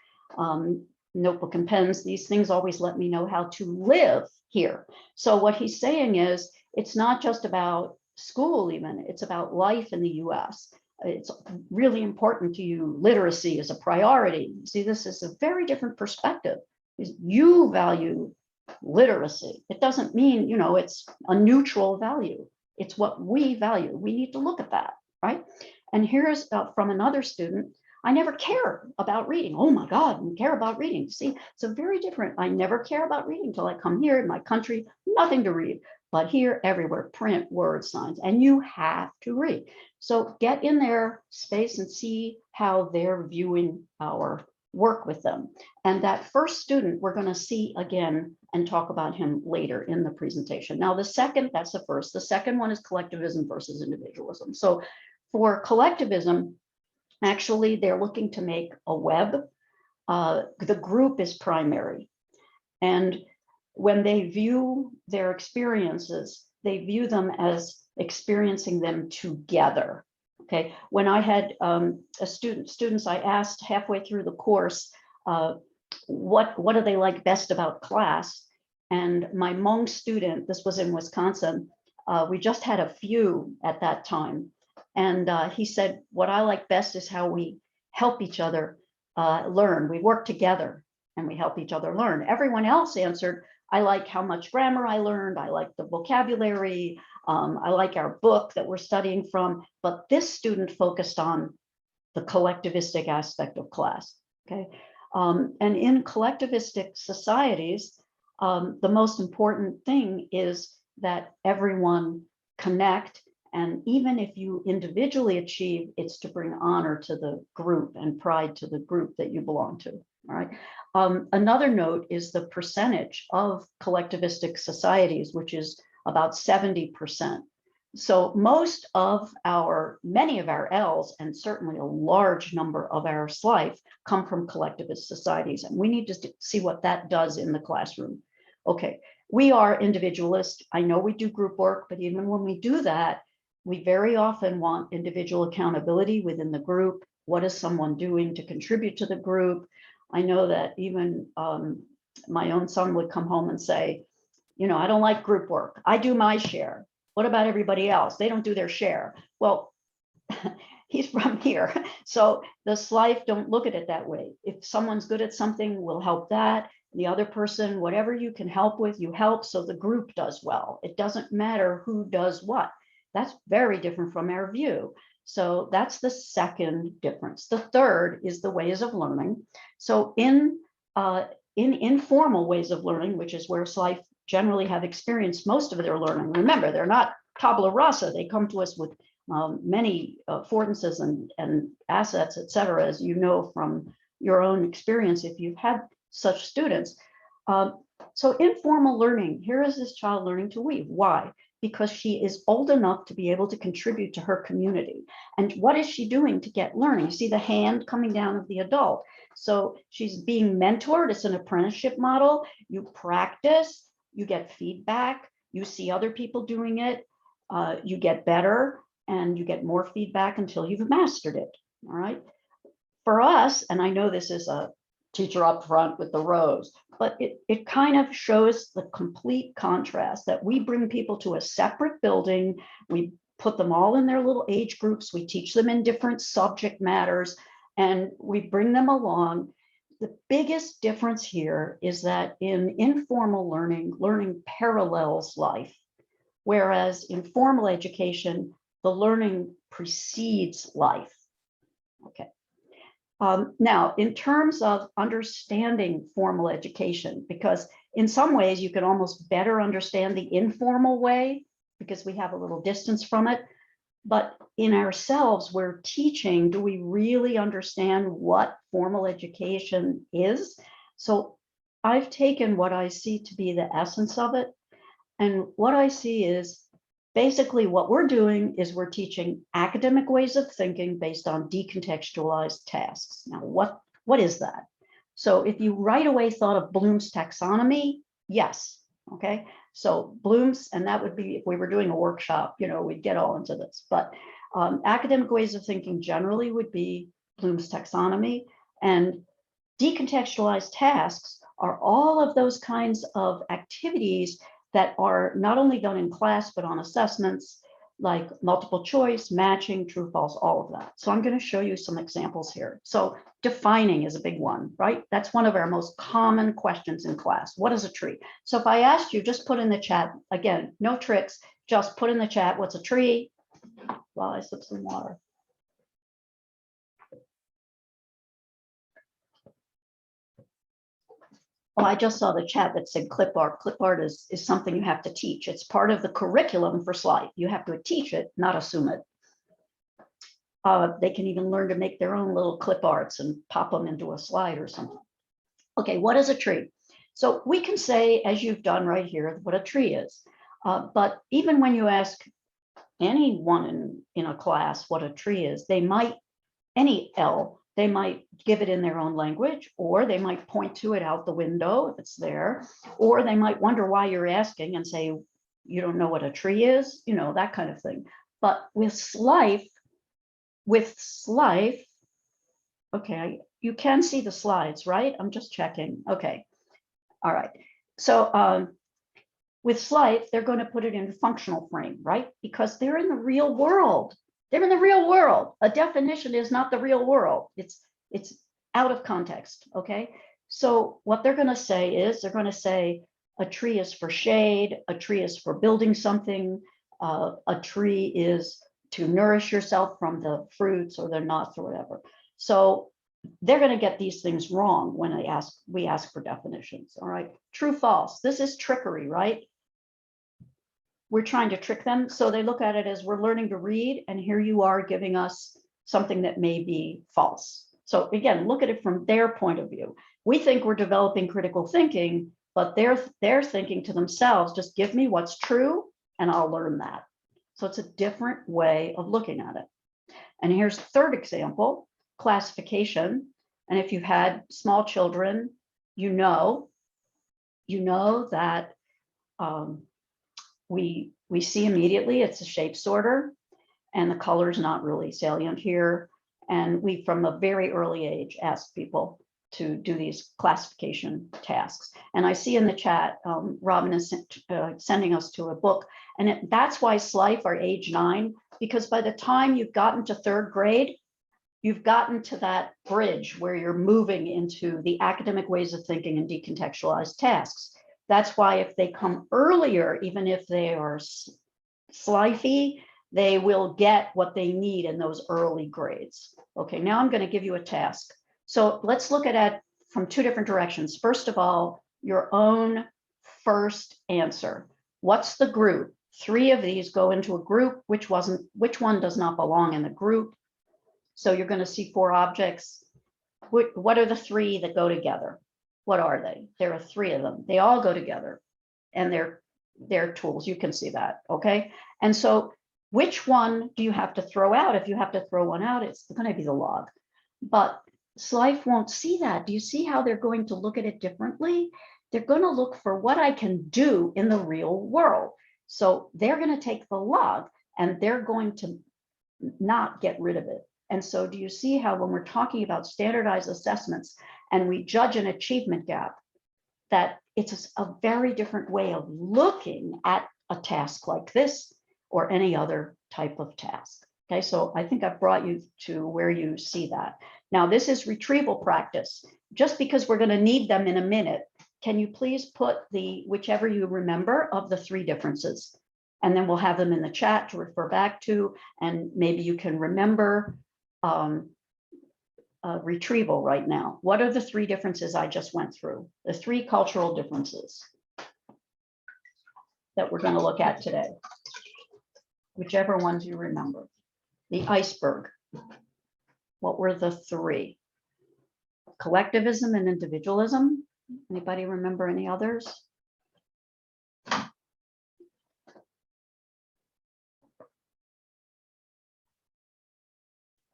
notebook and pens. These things always let me know how to live here. So what he's saying is, it's not just about school even, it's about life in the US. It's really important to you. Literacy is a priority. See, this is a very different perspective. You value literacy. It doesn't mean, it's a neutral value. It's what we value. We need to look at that, right? And here's from another student. I never care about reading. Oh my God, I care about reading. See, it's a very different. I never care about reading until I come here in my country, nothing to read. But here, everywhere, print, word, signs, and you have to read. So get in their space and see how they're viewing our work with them. And that first student, we're going to see again and talk about him later in the presentation. Now, the second, that's the first. The second one is collectivism versus individualism. So for collectivism, actually, they're looking to make a web. The group is primary. And when they view their experiences, they view them as experiencing them together. Okay. When I had students, I asked halfway through the course, what do they like best about class? And my Hmong student, this was in Wisconsin, we just had a few at that time. And he said, what I like best is how we help each other learn. We work together and we help each other learn. Everyone else answered, I like how much grammar I learned. I like the vocabulary. I like our book that we're studying from. But this student focused on the collectivistic aspect of class. Okay. And in collectivistic societies, the most important thing is that everyone connect. And even if you individually achieve, it's to bring honor to the group and pride to the group that you belong to. All right. Another note is the percentage of collectivistic societies, which is about 70%. So many of our L's, and certainly a large number of our Slife, come from collectivist societies. And we need to see what that does in the classroom. Okay, we are individualist. I know we do group work, but even when we do that, we very often want individual accountability within the group. What is someone doing to contribute to the group? I know that even my own son would come home and say, I don't like group work. I do my share. What about everybody else? They don't do their share. Well, he's from here. So the Slife don't look at it that way. If someone's good at something, we'll help that. The other person, whatever you can help with, you help so the group does well. It doesn't matter who does what. That's very different from our view. So that's the second difference. The third is the ways of learning. So in informal ways of learning, which is where Slife generally have experienced most of their learning. Remember, they're not tabula rasa. They come to us with many affordances and assets, et cetera, as you know from your own experience if you've had such students. So informal learning, here is this child learning to weave. Why? Because she is old enough to be able to contribute to her community. And what is she doing to get learning? You see the hand coming down of the adult. So she's being mentored. It's an apprenticeship model. You practice, you get feedback, you see other people doing it, you get better, and you get more feedback until you've mastered it, all right? For us, and I know this is a teacher up front with the rose, but it kind of shows the complete contrast that we bring people to a separate building, we put them all in their little age groups, we teach them in different subject matters, and we bring them along. The biggest difference here is that in informal learning, learning parallels life, whereas in formal education, the learning precedes life. Okay. Now, in terms of understanding formal education, because in some ways you can almost better understand the informal way because we have a little distance from it. But in ourselves, we're teaching, do we really understand what formal education is? So I've taken what I see to be the essence of it. And what I see is basically what we're doing is we're teaching academic ways of thinking based on decontextualized tasks. Now, what is that? So if you right away thought of Bloom's taxonomy, yes, okay. So Bloom's, and that would be if we were doing a workshop, you know, we'd get all into this, but academic ways of thinking generally would be Bloom's taxonomy, and decontextualized tasks are all of those kinds of activities that are not only done in class, but on assessments like multiple choice, matching, true, false, all of that. So I'm going to show you some examples here. So defining is a big one, right? That's one of our most common questions in class. What is a tree? So if I asked you, just put in the chat, again, no tricks, just put in the chat, what's a tree? While I sip some water. Oh, I just saw the chat that said clip art. Clip art is something you have to teach. It's part of the curriculum for SLIFE. You have to teach it, not assume it. They can even learn to make their own little clip arts and pop them into a slide or something. Okay, what is a tree? So we can say, as you've done right here, what a tree is. But even when you ask anyone in a class what a tree is, they might, any L, they might give it in their own language, or they might point to it out the window if it's there, or they might wonder why you're asking and say, you don't know what a tree is, you know, that kind of thing. But with SLIFE, okay, you can see the slides, right? I'm just checking. Okay, all right. So with SLIFE, they're going to put it in a functional frame, right? Because they're in the real world. They're in the real world. A definition is not the real world. It's out of context, okay? So what they're going to say is, they're going to say a tree is for shade, a tree is for building something, a tree is to nourish yourself from the fruits or the nuts or whatever. So they're going to get these things wrong when we ask for definitions, all right? True, false. This is trickery, right? We're trying to trick them. So they look at it as we're learning to read, and here you are giving us something that may be false. So again, look at it from their point of view. We think we're developing critical thinking, but they're thinking to themselves, just give me what's true and I'll learn that. So it's a different way of looking at it. And here's a third example, classification. And if you've had small children, you know that we see immediately it's a shape sorter, and the color is not really salient here. And we, from a very early age, ask people to do these classification tasks. And I see in the chat, Robin is sending us to a book, and that's why SLIFE are age 9, because by the time you've gotten to 3rd grade, you've gotten to that bridge where you're moving into the academic ways of thinking and decontextualized tasks. That's why if they come earlier, even if they are SLIFey, they will get what they need in those early grades. Okay, now I'm going to give you a task. So let's look at it from 2 different directions. First of all, your own first answer. What's the group? 3 of these go into a group. Which one does not belong in the group? So you're going to see 4 objects. What are the 3 that go together? What are they? There are 3 of them. They all go together, and they're tools. You can see that, okay? And so which one do you have to throw out? If you have to throw one out, it's going to be the log. But SLIFE won't see that. Do you see how they're going to look at it differently? They're going to look for what I can do in the real world. So they're going to take the log, and they're going to not get rid of it. And so do you see how when we're talking about standardized assessments and we judge an achievement gap, that it's a very different way of looking at a task like this or any other type of task. Okay, so I think I've brought you to where you see that. Now, this is retrieval practice. Just because we're going to need them in a minute, can you please put whichever you remember of the 3 differences? And then we'll have them in the chat to refer back to, and maybe you can remember retrieval right now. What are the three differences I just went through? The three cultural differences that we're going to look at today, whichever ones you remember. The iceberg. What were the three? Collectivism and individualism. Anybody remember any others?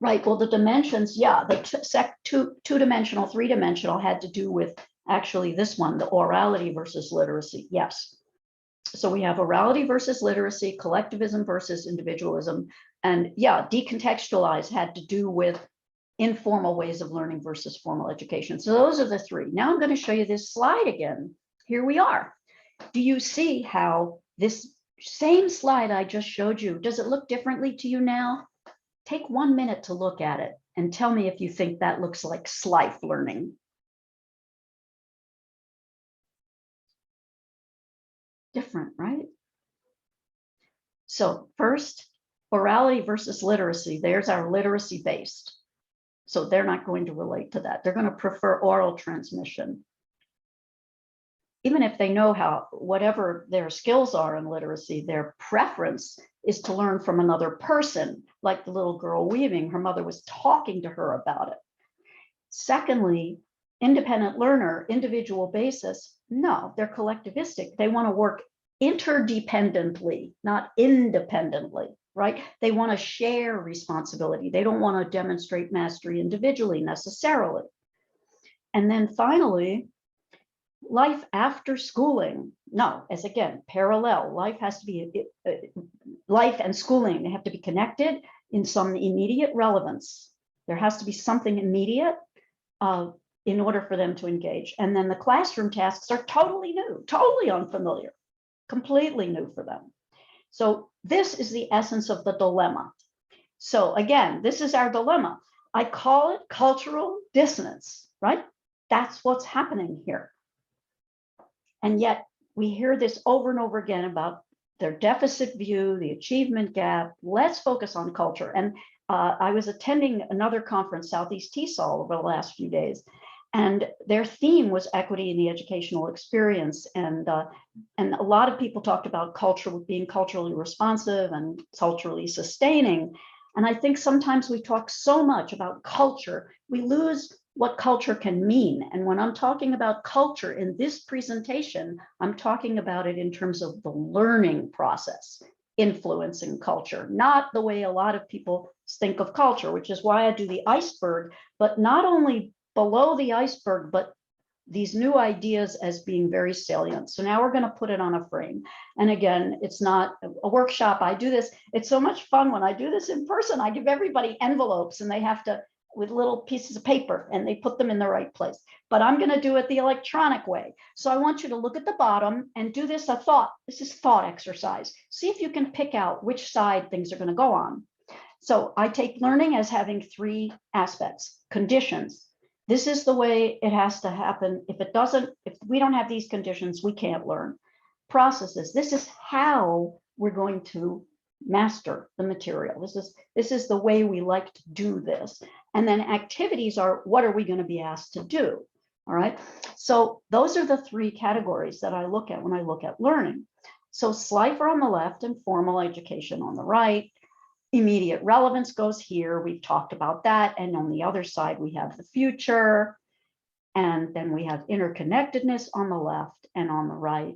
Right, well, the dimensions, yeah, the two-dimensional, three-dimensional had to do with actually this one, the orality versus literacy, yes. So we have orality versus literacy, collectivism versus individualism, and yeah, decontextualize had to do with informal ways of learning versus formal education. So those are the three. Now I'm going to show you this slide again. Here we are. Do you see how this same slide I just showed you, does it look differently to you now? Take 1 minute to look at it and tell me if you think that looks like SLIFE learning. Different, right? So first, orality versus literacy. There's our literacy based. So they're not going to relate to that. They're going to prefer oral transmission. Even if they know how, whatever their skills are in literacy, their preference is to learn from another person, like the little girl weaving. Her mother was talking to her about it. Secondly, independent learner, individual basis. No, they're collectivistic. They want to work interdependently, not independently, right? They want to share responsibility. They don't want to demonstrate mastery individually necessarily. And then finally, life after schooling. No, as again, parallel. Life has to be, life and schooling, they have to be connected in some immediate relevance. There has to be something immediate in order for them to engage. And then the classroom tasks are totally new, totally unfamiliar, completely new for them. So this is the essence of the dilemma. So again, this is our dilemma. I call it cultural dissonance, right? That's what's happening here. And yet we hear this over and over again about their deficit view, the achievement gap. Let's focus on culture. And I was attending another conference, Southeast TESOL, over the last few days, and their theme was equity in the educational experience. And a lot of people talked about culture, being culturally responsive and culturally sustaining. And I think sometimes we talk so much about culture, we lose what culture can mean. And when I'm talking about culture in this presentation, I'm talking about it in terms of the learning process, influencing culture, not the way a lot of people think of culture, which is why I do the iceberg, but not only below the iceberg, but these new ideas as being very salient. So now we're going to put it on a frame. And again, it's not a workshop. I do this. It's so much fun when I do this in person. I give everybody envelopes and they have to, with little pieces of paper, and they put them in the right place. But I'm going to do it the electronic way. So I want you to look at the bottom and do this a thought. This is thought exercise. See if you can pick out which side things are going to go on. So I take learning as having three aspects. Conditions. This is the way it has to happen. If it doesn't, if we don't have these conditions, we can't learn. Processes. This is how we're going to master the material. This is the way we like to do this. And then activities are, what are we going to be asked to do? All right. So those are the three categories that I look at when I look at learning. So SLIFE on the left and formal education on the right. Immediate relevance goes here. We've talked about that. And on the other side, we have the future. And then we have interconnectedness on the left, and on the right,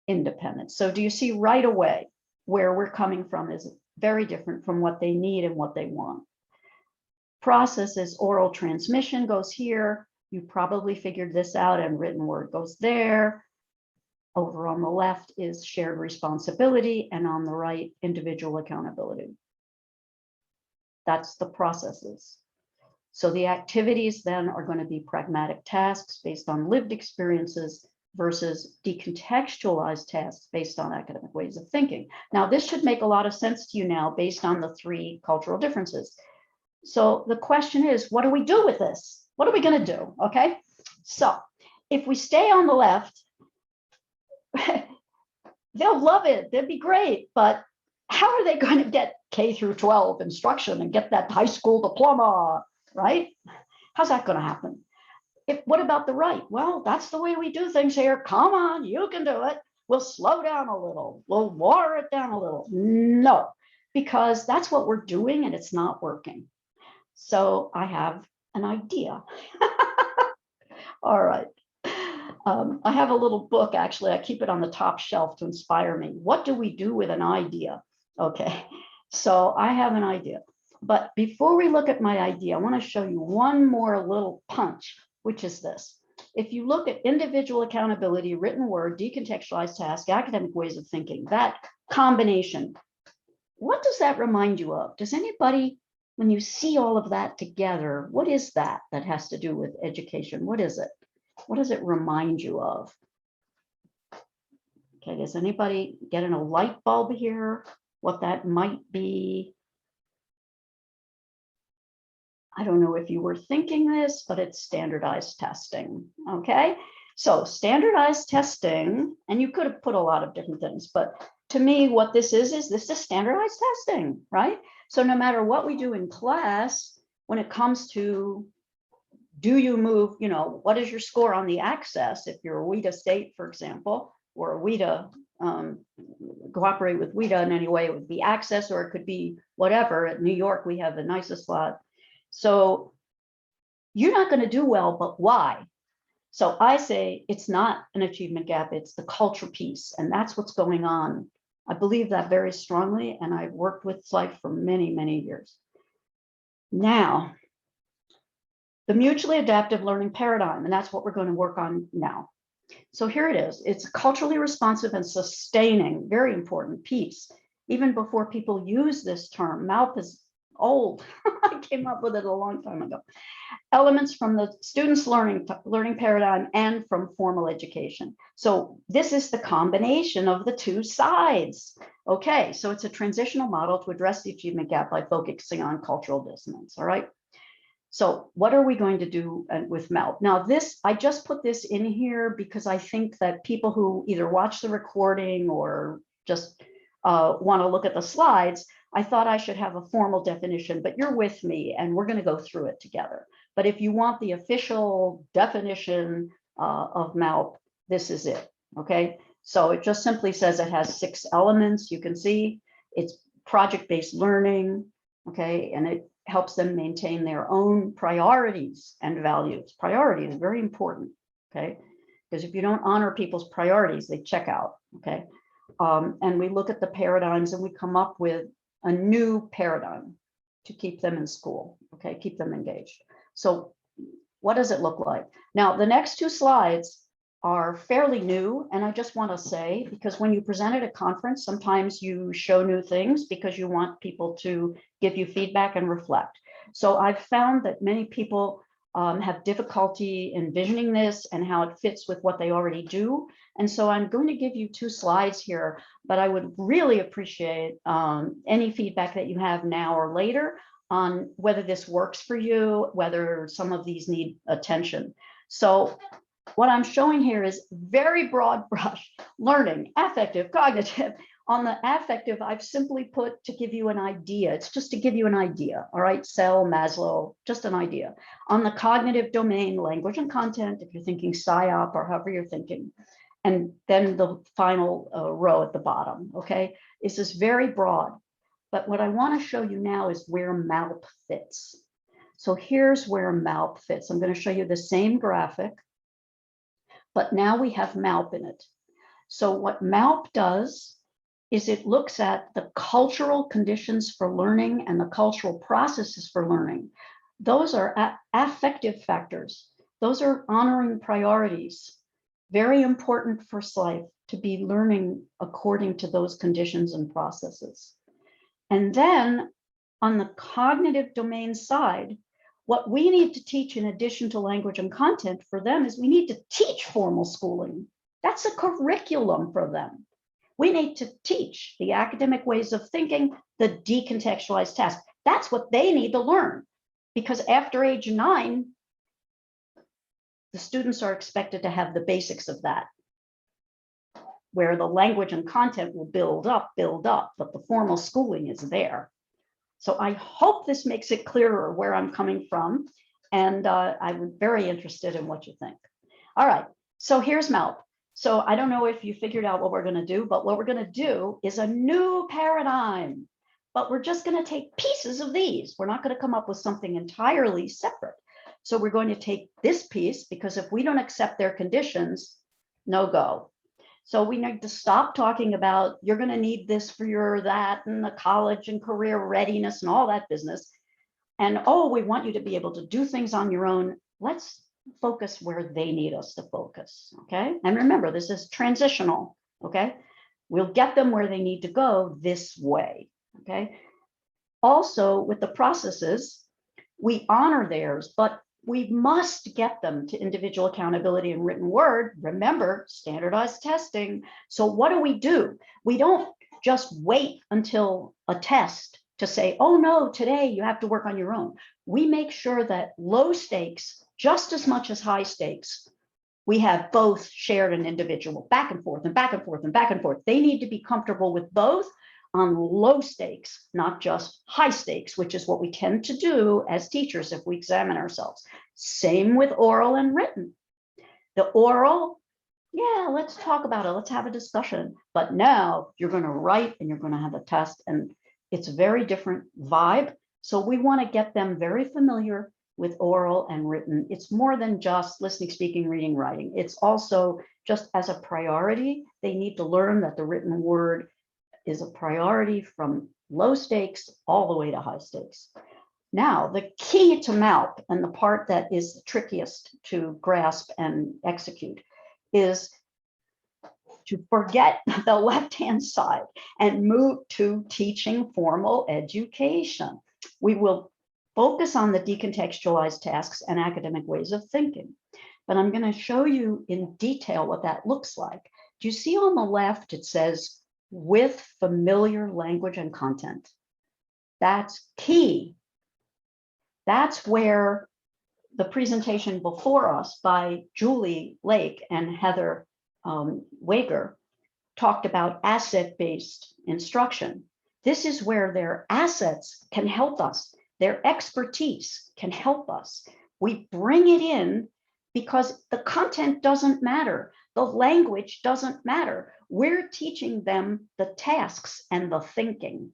independence. So do you see right away where we're coming from is very different from what they need and what they want. Processes, oral transmission goes here. You probably figured this out, and written word goes there. Over on the left is shared responsibility, and on the right, individual accountability. That's the processes. So the activities then are going to be pragmatic tasks based on lived experiences versus decontextualized tasks based on academic ways of thinking. Now, this should make a lot of sense to you now based on the three cultural differences. So the question is, what do we do with this? What are we going to do? Okay, so if we stay on the left, they'll love it. They'd be great. But how are they going to get K through 12 instruction and get that high school diploma? right? How's that going to happen? What about the right? Well, that's the way we do things here. Come on, you can do it. We'll slow down a little. We'll water it down a little. No, because that's what we're doing and it's not working. So I have an idea. All right. I have a little book, actually. I keep it on the top shelf to inspire me. What do we do with an idea? Okay, so I have an idea. But before we look at my idea, I want to show you one more little punch, which is this. If you look at individual accountability, written word, decontextualized task, academic ways of thinking, that combination, what does that remind you of? Does anybody, when you see all of that together, what is that has to do with education? What is it? What does it remind you of? Okay, does anybody getting a light bulb here? What that might be? I don't know if you were thinking this, but it's standardized testing, okay? So standardized testing, and you could have put a lot of different things, but to me, what this is this is standardized testing, right? So no matter what we do in class, when it comes to, do you move, you know, what is your score on the access? If you're a WIDA state, for example, or a WIDA, cooperate with WIDA in any way, it would be access, or it could be whatever. At New York, we have the nicest lot. So you're not going to do well, but why? So I say it's not an achievement gap, it's the culture piece, and that's what's going on. I believe that very strongly, and I've worked with SLIFE for many, many years. Now, the mutually adaptive learning paradigm, and that's what we're going to work on now. So here it is. It's a culturally responsive and sustaining, very important piece. Even before people use this term, Malp is old. I came up with it a long time ago. Elements from the student's learning paradigm and from formal education. So this is the combination of the two sides. Okay, so it's a transitional model to address the achievement gap by focusing on cultural dissonance. All right. So what are we going to do with Malp? Now this, I just put this in here because I think that people who either watch the recording or just want to look at the slides, I thought I should have a formal definition, but you're with me and we're going to go through it together. But if you want the official definition of Malp, this is it. Okay, so it just simply says it has 6 elements. You can see it's project-based learning. Okay, and it helps them maintain their own priorities and values. Priority is very important. Okay, because if you don't honor people's priorities, they check out. Okay, and we look at the paradigms and we come up with a new paradigm to keep them in school, okay, keep them engaged. So what does it look like? Now, the next 2 slides are fairly new, and I just want to say, because when you present at a conference, sometimes you show new things because you want people to give you feedback and reflect. So I've found that many people have difficulty envisioning this and how it fits with what they already do. And so I'm going to give you 2 slides here, but I would really appreciate any feedback that you have now or later on whether this works for you, whether some of these need attention. So what I'm showing here is very broad brush, learning, affective, cognitive. On the affective, I've simply put to give you an idea. It's just to give you an idea. All right, Sell, Maslow, just an idea. On the cognitive domain, language and content, if you're thinking PSYOP or however you're thinking. And then the final row at the bottom, okay? This is very broad. But what I want to show you now is where Malp fits. So here's where Malp fits. I'm going to show you the same graphic, but now we have Malp in it. So what Malp does is it looks at the cultural conditions for learning and the cultural processes for learning. Those are affective factors. Those are honoring priorities. Very important for SLIFE to be learning according to those conditions and processes. And then on the cognitive domain side, what we need to teach in addition to language and content for them is we need to teach formal schooling. That's a curriculum for them. We need to teach the academic ways of thinking, the decontextualized task. That's what they need to learn, because after age 9, the students are expected to have the basics of that, where the language and content will build up, but the formal schooling is there. So I hope this makes it clearer where I'm coming from. And I'm very interested in what you think. All right, so here's Malp. So I don't know if you figured out what we're going to do, but what we're going to do is a new paradigm. But we're just going to take pieces of these. We're not going to come up with something entirely separate. So we're going to take this piece, because if we don't accept their conditions, no go. So we need to stop talking about you're going to need this for your that and the college and career readiness and all that business. And oh, we want you to be able to do things on your own. Let's focus where they need us to focus. Okay. And remember, this is transitional. Okay. We'll get them where they need to go this way. Okay. Also, with the processes, we honor theirs, but we must get them to individual accountability in written word. Remember, standardized testing. So what do? We don't just wait until a test to say, oh no, today you have to work on your own. We make sure that low stakes, just as much as high stakes, we have both shared and individual, back and forth and back and forth and back and forth. They need to be comfortable with both on low stakes, not just high stakes, which is what we tend to do as teachers if we examine ourselves. Same with oral and written. The oral, yeah, let's talk about it. Let's have a discussion. But now you're going to write and you're going to have a test, and it's a very different vibe. So we want to get them very familiar with oral and written. It's more than just listening, speaking, reading, writing. It's also just as a priority. They need to learn that the written word is a priority from low stakes all the way to high stakes. Now, the key to Malp, and the part that is the trickiest to grasp and execute, is to forget the left-hand side and move to teaching formal education. We will focus on the decontextualized tasks and academic ways of thinking. But I'm going to show you in detail what that looks like. Do you see on the left, it says, with familiar language and content? That's key. That's where the presentation before us by Julie Lake and Heather Wager talked about asset-based instruction. This is where their assets can help us. Their expertise can help us. We bring it in because the content doesn't matter. The language doesn't matter. We're teaching them the tasks and the thinking.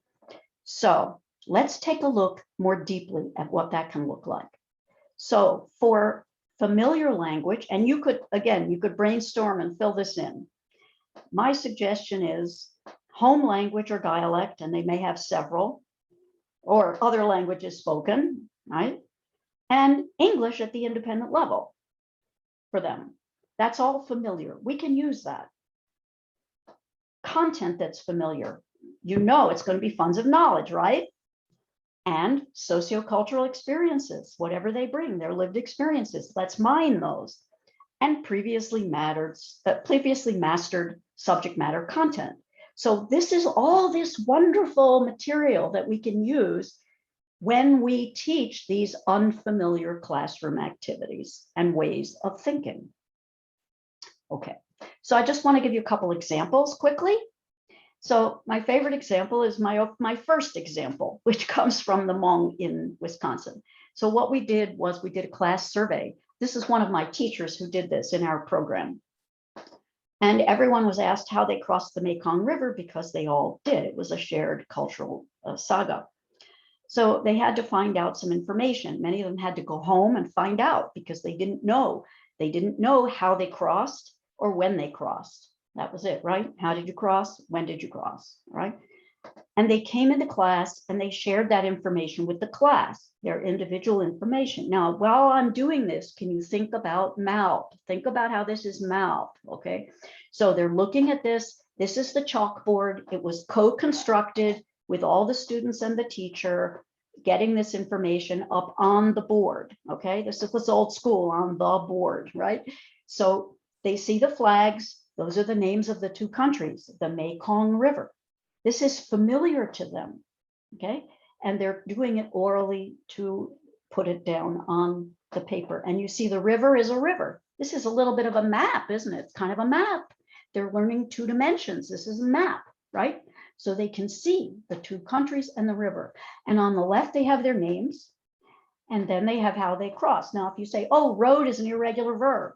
So let's take a look more deeply at what that can look like. So for familiar language, and you could, again, you could brainstorm and fill this in. My suggestion is home language or dialect, and they may have several, or other languages spoken, right? And English at the independent level for them. That's all familiar. We can use that. Content that's familiar. You know it's going to be funds of knowledge, right? And sociocultural experiences, whatever they bring, their lived experiences. Let's mine those. And previously mastered subject matter content. So this is all this wonderful material that we can use when we teach these unfamiliar classroom activities and ways of thinking. Okay, so I just want to give you a couple examples quickly. So my favorite example is my first example, which comes from the Hmong in Wisconsin. So what we did was we did a class survey. This is one of my teachers who did this in our program. And everyone was asked how they crossed the Mekong River because they all did. It was a shared cultural saga. So they had to find out some information. Many of them had to go home and find out because they didn't know. They didn't know how they crossed or when they crossed. That was it, right? How did you cross? When did you cross, right? And they came into class and they shared that information with the class, their individual information. Now, while I'm doing this, can you think about Malp? Think about how this is Malp, okay? So they're looking at this. This is the chalkboard. It was co-constructed with all the students and the teacher, getting this information up on the board, okay? This was old school, on the board, right? So they see the flags. Those are the names of the two countries, the Mekong River. This is familiar to them, okay? And they're doing it orally to put it down on the paper. And you see the river is a river. This is a little bit of a map, isn't it? It's kind of a map. They're learning 2 dimensions. This is a map, right? so they can see the two countries and the river. And on the left, they have their names, and then they have how they cross. Now, if you say, oh, rode is an irregular verb,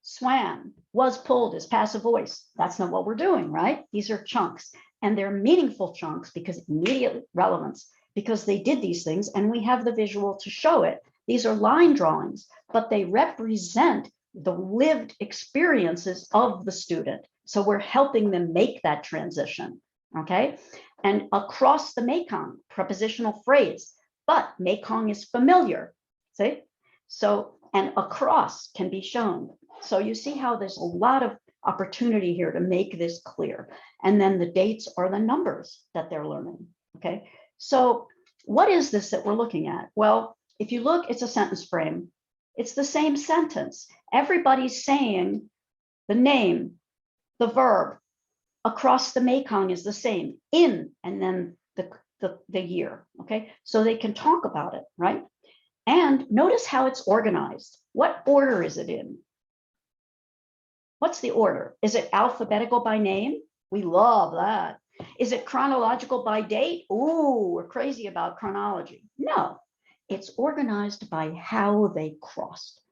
swam, was pulled is passive voice, that's not what we're doing, right? These are chunks, and they're meaningful chunks because immediate relevance, because they did these things, and we have the visual to show it. These are line drawings, but they represent the lived experiences of the student. So we're helping them make that transition, okay? And across the Mekong, prepositional phrase, but Mekong is familiar, see? So, and across can be shown. So you see how there's a lot of opportunity here to make this clear. And then the dates are the numbers that they're learning, okay? So what is this that we're looking at? Well, if you look, it's a sentence frame. It's the same sentence. Everybody's saying the name, the verb. Across the Mekong is the same, in, and then the year, okay? So they can talk about it, right? And notice how it's organized. What order is it in? What's the order? Is it alphabetical by name? We love that. Is it chronological by date? Ooh, we're crazy about chronology. No, it's organized by how they crossed.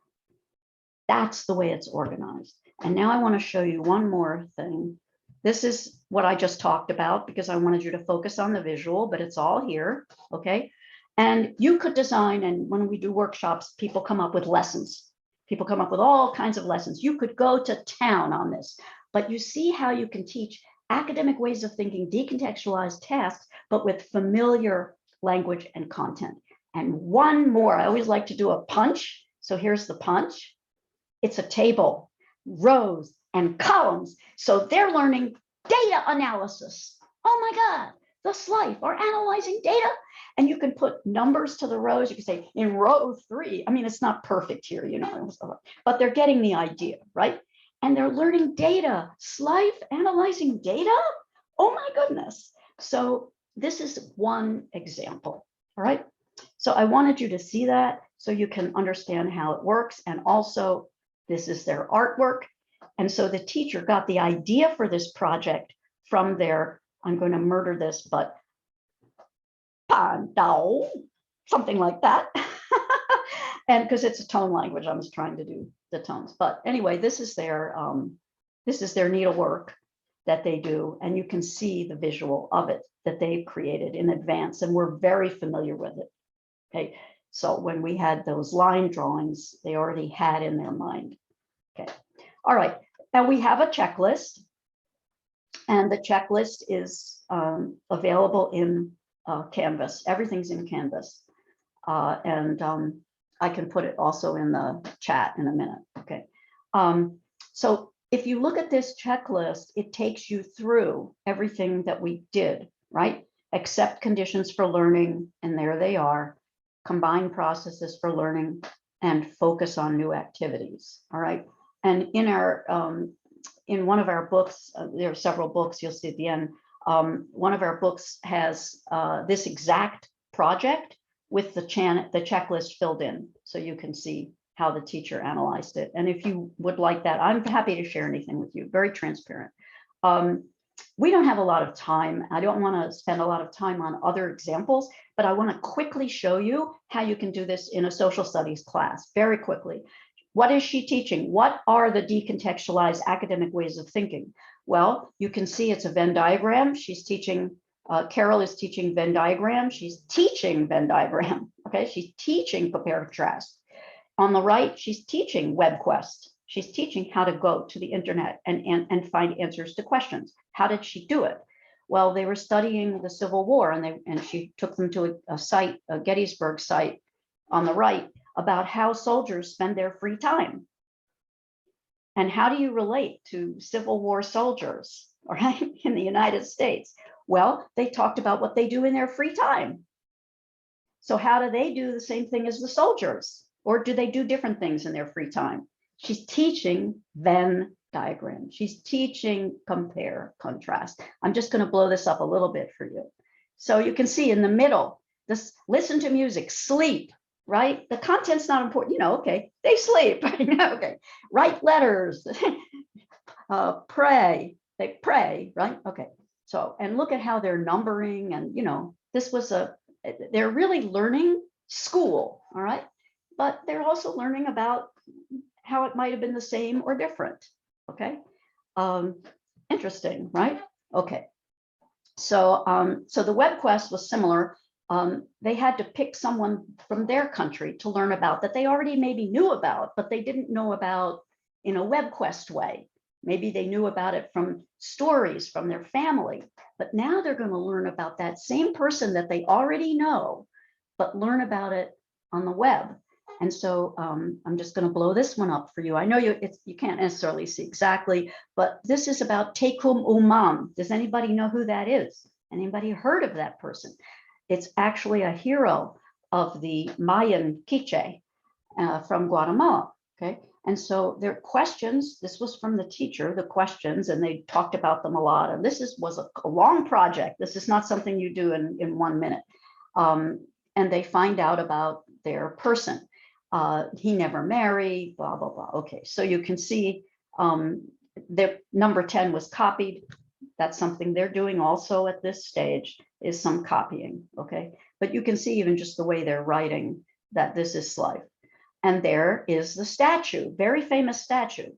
That's the way it's organized. And now I want to show you one more thing. This is what I just talked about because I wanted you to focus on the visual, but it's all here, okay? And you could design, and when we do workshops, people come up with lessons. People come up with all kinds of lessons. You could go to town on this, but you see how you can teach academic ways of thinking, decontextualized tasks, but with familiar language and content. And one more, I always like to do a punch. So here's the punch. It's a table, rows and columns. So they're learning data analysis. Oh my God, the life are analyzing data. And you can put numbers to the rows. You can say in row 3. I mean, it's not perfect here, you know, but they're getting the idea, right? And they're learning data, life analyzing data. Oh my goodness. So this is one example, all right? So I wanted you to see that so you can understand how it works. And also this is their artwork. And so the teacher got the idea for this project from their, I'm going to murder this, but something like that. And because it's a tone language, I was trying to do the tones. But anyway, this is their needlework that they do. And you can see the visual of it that they've created in advance. And we're very familiar with it. Okay, so when we had those line drawings, they already had in their mind. Okay, all right. Now we have a checklist. And the checklist is available in Canvas. Everything's in Canvas. I can put it also in the chat in a minute. Okay. So if you look at this checklist, it takes you through everything that we did, right? Accept conditions for learning, and there they are. Combine processes for learning and focus on new activities. All right. And in our in one of our books, there are several books you'll see at the end. One of our books has this exact project with the checklist filled in, so you can see how the teacher analyzed it. And if you would like that, I'm happy to share anything with you, very transparent. We don't have a lot of time. I don't want to spend a lot of time on other examples, but I want to quickly show you how you can do this in a social studies class, very quickly. What is she teaching? What are the decontextualized academic ways of thinking? Well, you can see it's a Venn diagram. She's teaching, Carol is teaching Venn diagram. She's teaching Venn diagram, okay? She's teaching compare contrast. On the right, she's teaching WebQuest. She's teaching how to go to the internet and find answers to questions. How did she do it? Well, they were studying the Civil War, and she took them to a site, a Gettysburg site on the right, about how soldiers spend their free time. And how do you relate to Civil War soldiers, all right, in the United States? Well, they talked about what they do in their free time. So how do they do the same thing as the soldiers? Or do they do different things in their free time? She's teaching Venn diagram. She's teaching compare, contrast. I'm just going to blow this up a little bit for you. So you can see in the middle, this listen to music, sleep, right? The content's not important, you know, okay, they sleep, okay. Write letters, pray, they pray, right? Okay. So, and look at how they're numbering, and this was they're really learning school, all right? But they're also learning about how it might have been the same or different, okay? Interesting, right? Okay. So, so the web quest was similar. They had to pick someone from their country to learn about that they already maybe knew about, but they didn't know about in a web quest way. Maybe they knew about it from stories from their family, but now they're going to learn about that same person that they already know, but learn about it on the web. And so I'm just going to blow this one up for you. I know you can't necessarily see exactly, but this is about Tekum Umam. Does anybody know who that is? Anybody heard of that person? It's actually a hero of the Mayan Quiche from Guatemala. Okay. And so their questions, this was from the teacher, the questions, and they talked about them a lot. And this was a long project. This is not something you do in 1 minute. And they find out about their person. He never married, blah, blah, blah. Okay, so you can see their number 10 was copied. That's something they're doing also at this stage, is some copying, okay? But you can see even just the way they're writing that this is Slife. And there is the statue, very famous statue.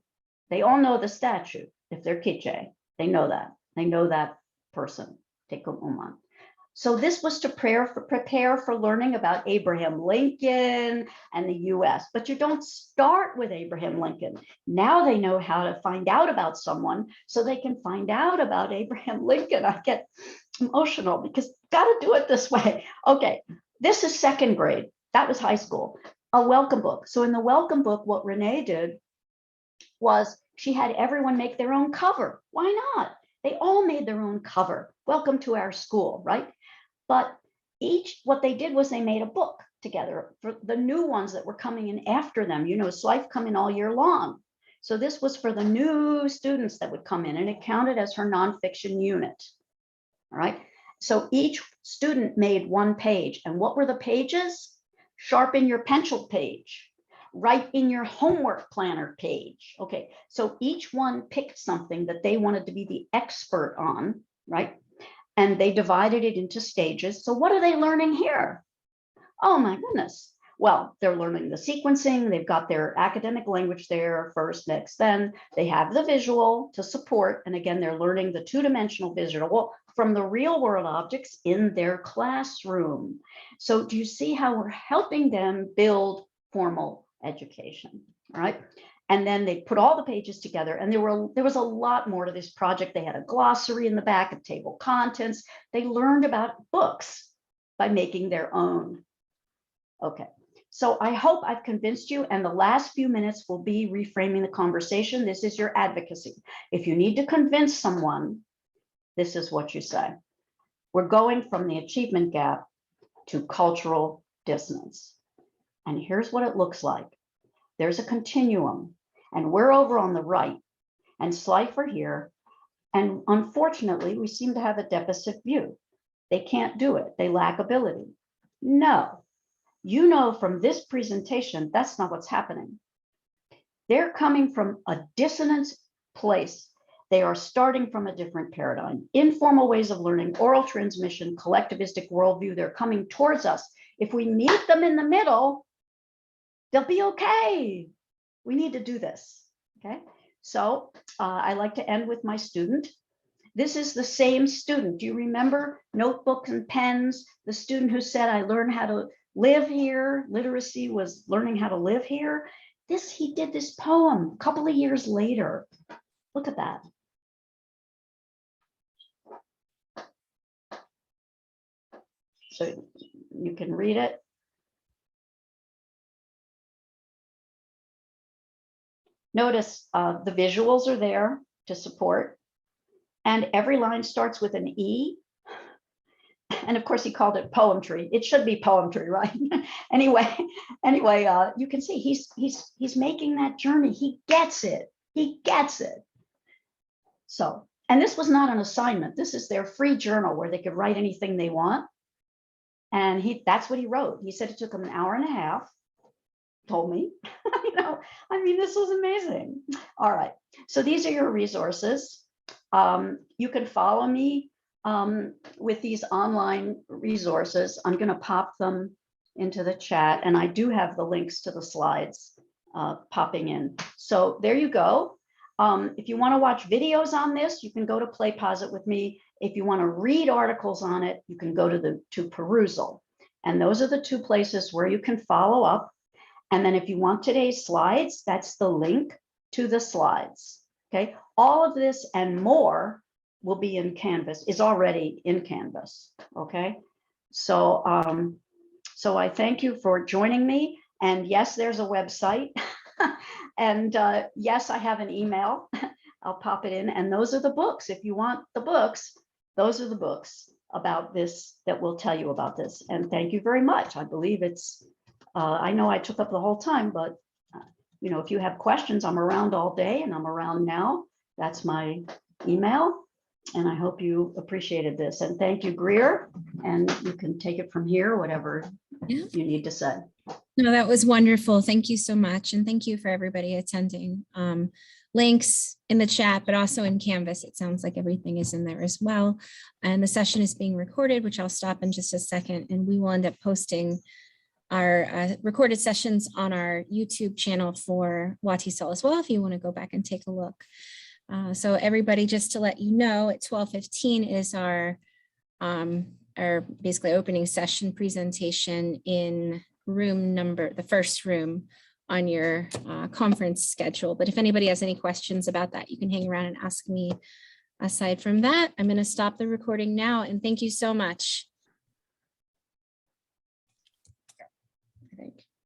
They all know the statue. If they're Quiche, they know that. They know that person, Tekum Uman. So this was to prepare for learning about Abraham Lincoln and the US, but you don't start with Abraham Lincoln. Now they know how to find out about someone so they can find out about Abraham Lincoln. I get emotional because got to do it this way. Okay, this is second grade. That was high school. A welcome book. So in the welcome book, what Renee did was she had everyone make their own cover. Why not? They all made their own cover. Welcome to our school, right? But what they did was they made a book together for the new ones that were coming in after them. Slife come in all year long. So this was for the new students that would come in, and it counted as her nonfiction unit. All right. So each student made one page. And what were the pages? Sharpen your pencil page. Write in your homework planner page. Okay. So each one picked something that they wanted to be the expert on, right? And they divided it into stages. So what are they learning here? Oh my goodness. Well, they're learning the sequencing. They've got their academic language there first, next, then they have the visual to support. And again, they're learning the two-dimensional visual from the real world objects in their classroom. So do you see how we're helping them build formal education, all right? And then they put all the pages together, and there was a lot more to this project. They had a glossary in the back, of table contents. They learned about books by making their own. Okay, so I hope I've convinced you, and the last few minutes will be reframing the conversation. This is your advocacy. If you need to convince someone, this is what you say. We're going from the achievement gap to cultural dissonance. And here's what it looks like. There's a continuum, and we're over on the right, and Slifer here. And unfortunately, we seem to have a deficit view. They can't do it. They lack ability. No, from this presentation, that's not what's happening. They're coming from a dissonance place. They are starting from a different paradigm. Informal ways of learning, oral transmission, collectivistic worldview, they're coming towards us. If we meet them in the middle, they'll be okay. We need to do this, okay? So I like to end with my student. This is the same student. Do you remember notebooks and pens? The student who said, I learned how to live here. Literacy was learning how to live here. He did this poem a couple of years later. Look at that. So you can read it. Notice the visuals are there to support, and every line starts with an E. And of course, he called it poetry. It should be poetry, right? anyway, you can see he's making that journey. He gets it. He gets it. So, and this was not an assignment. This is their free journal where they could write anything they want. And that's what he wrote. He said it took him an hour and a half. Told me, this was amazing. All right, so these are your resources. You can follow me with these online resources. I'm going to pop them into the chat, and I do have the links to the slides popping in. So there you go. If you want to watch videos on this, you can go to Play Pause It with me. If you want to read articles on it, you can go to Perusal. And those are the two places where you can follow up. And then if you want today's slides, that's the link to the slides. Okay, all of this and more will be in Canvas, is already in Canvas. Okay, so so I thank you for joining me. And yes, there's a website. And yes, I have an email. I'll pop it in. And those are the books. If you want the books, those are the books about this that will tell you about this. And thank you very much. I believe it's, I know I took up the whole time, but you know, if you have questions, I'm around all day and I'm around now. That's my email. And I hope you appreciated this. And thank you, Greer. And you can take it from here, whatever you need to say. No, that was wonderful. Thank you so much. And thank you for everybody attending. Links in the chat, but also in Canvas. It sounds like everything is in there as well. And the session is being recorded, which I'll stop in just a second. And we will end up posting our recorded sessions on our YouTube channel for WATESOL as well, if you want to go back and take a look. So everybody, just to let you know, at 12:15 is our basically opening session presentation in room number, the first room on your conference schedule. But if anybody has any questions about that, you can hang around and ask me. Aside from that, I'm going to stop the recording now, and thank you so much.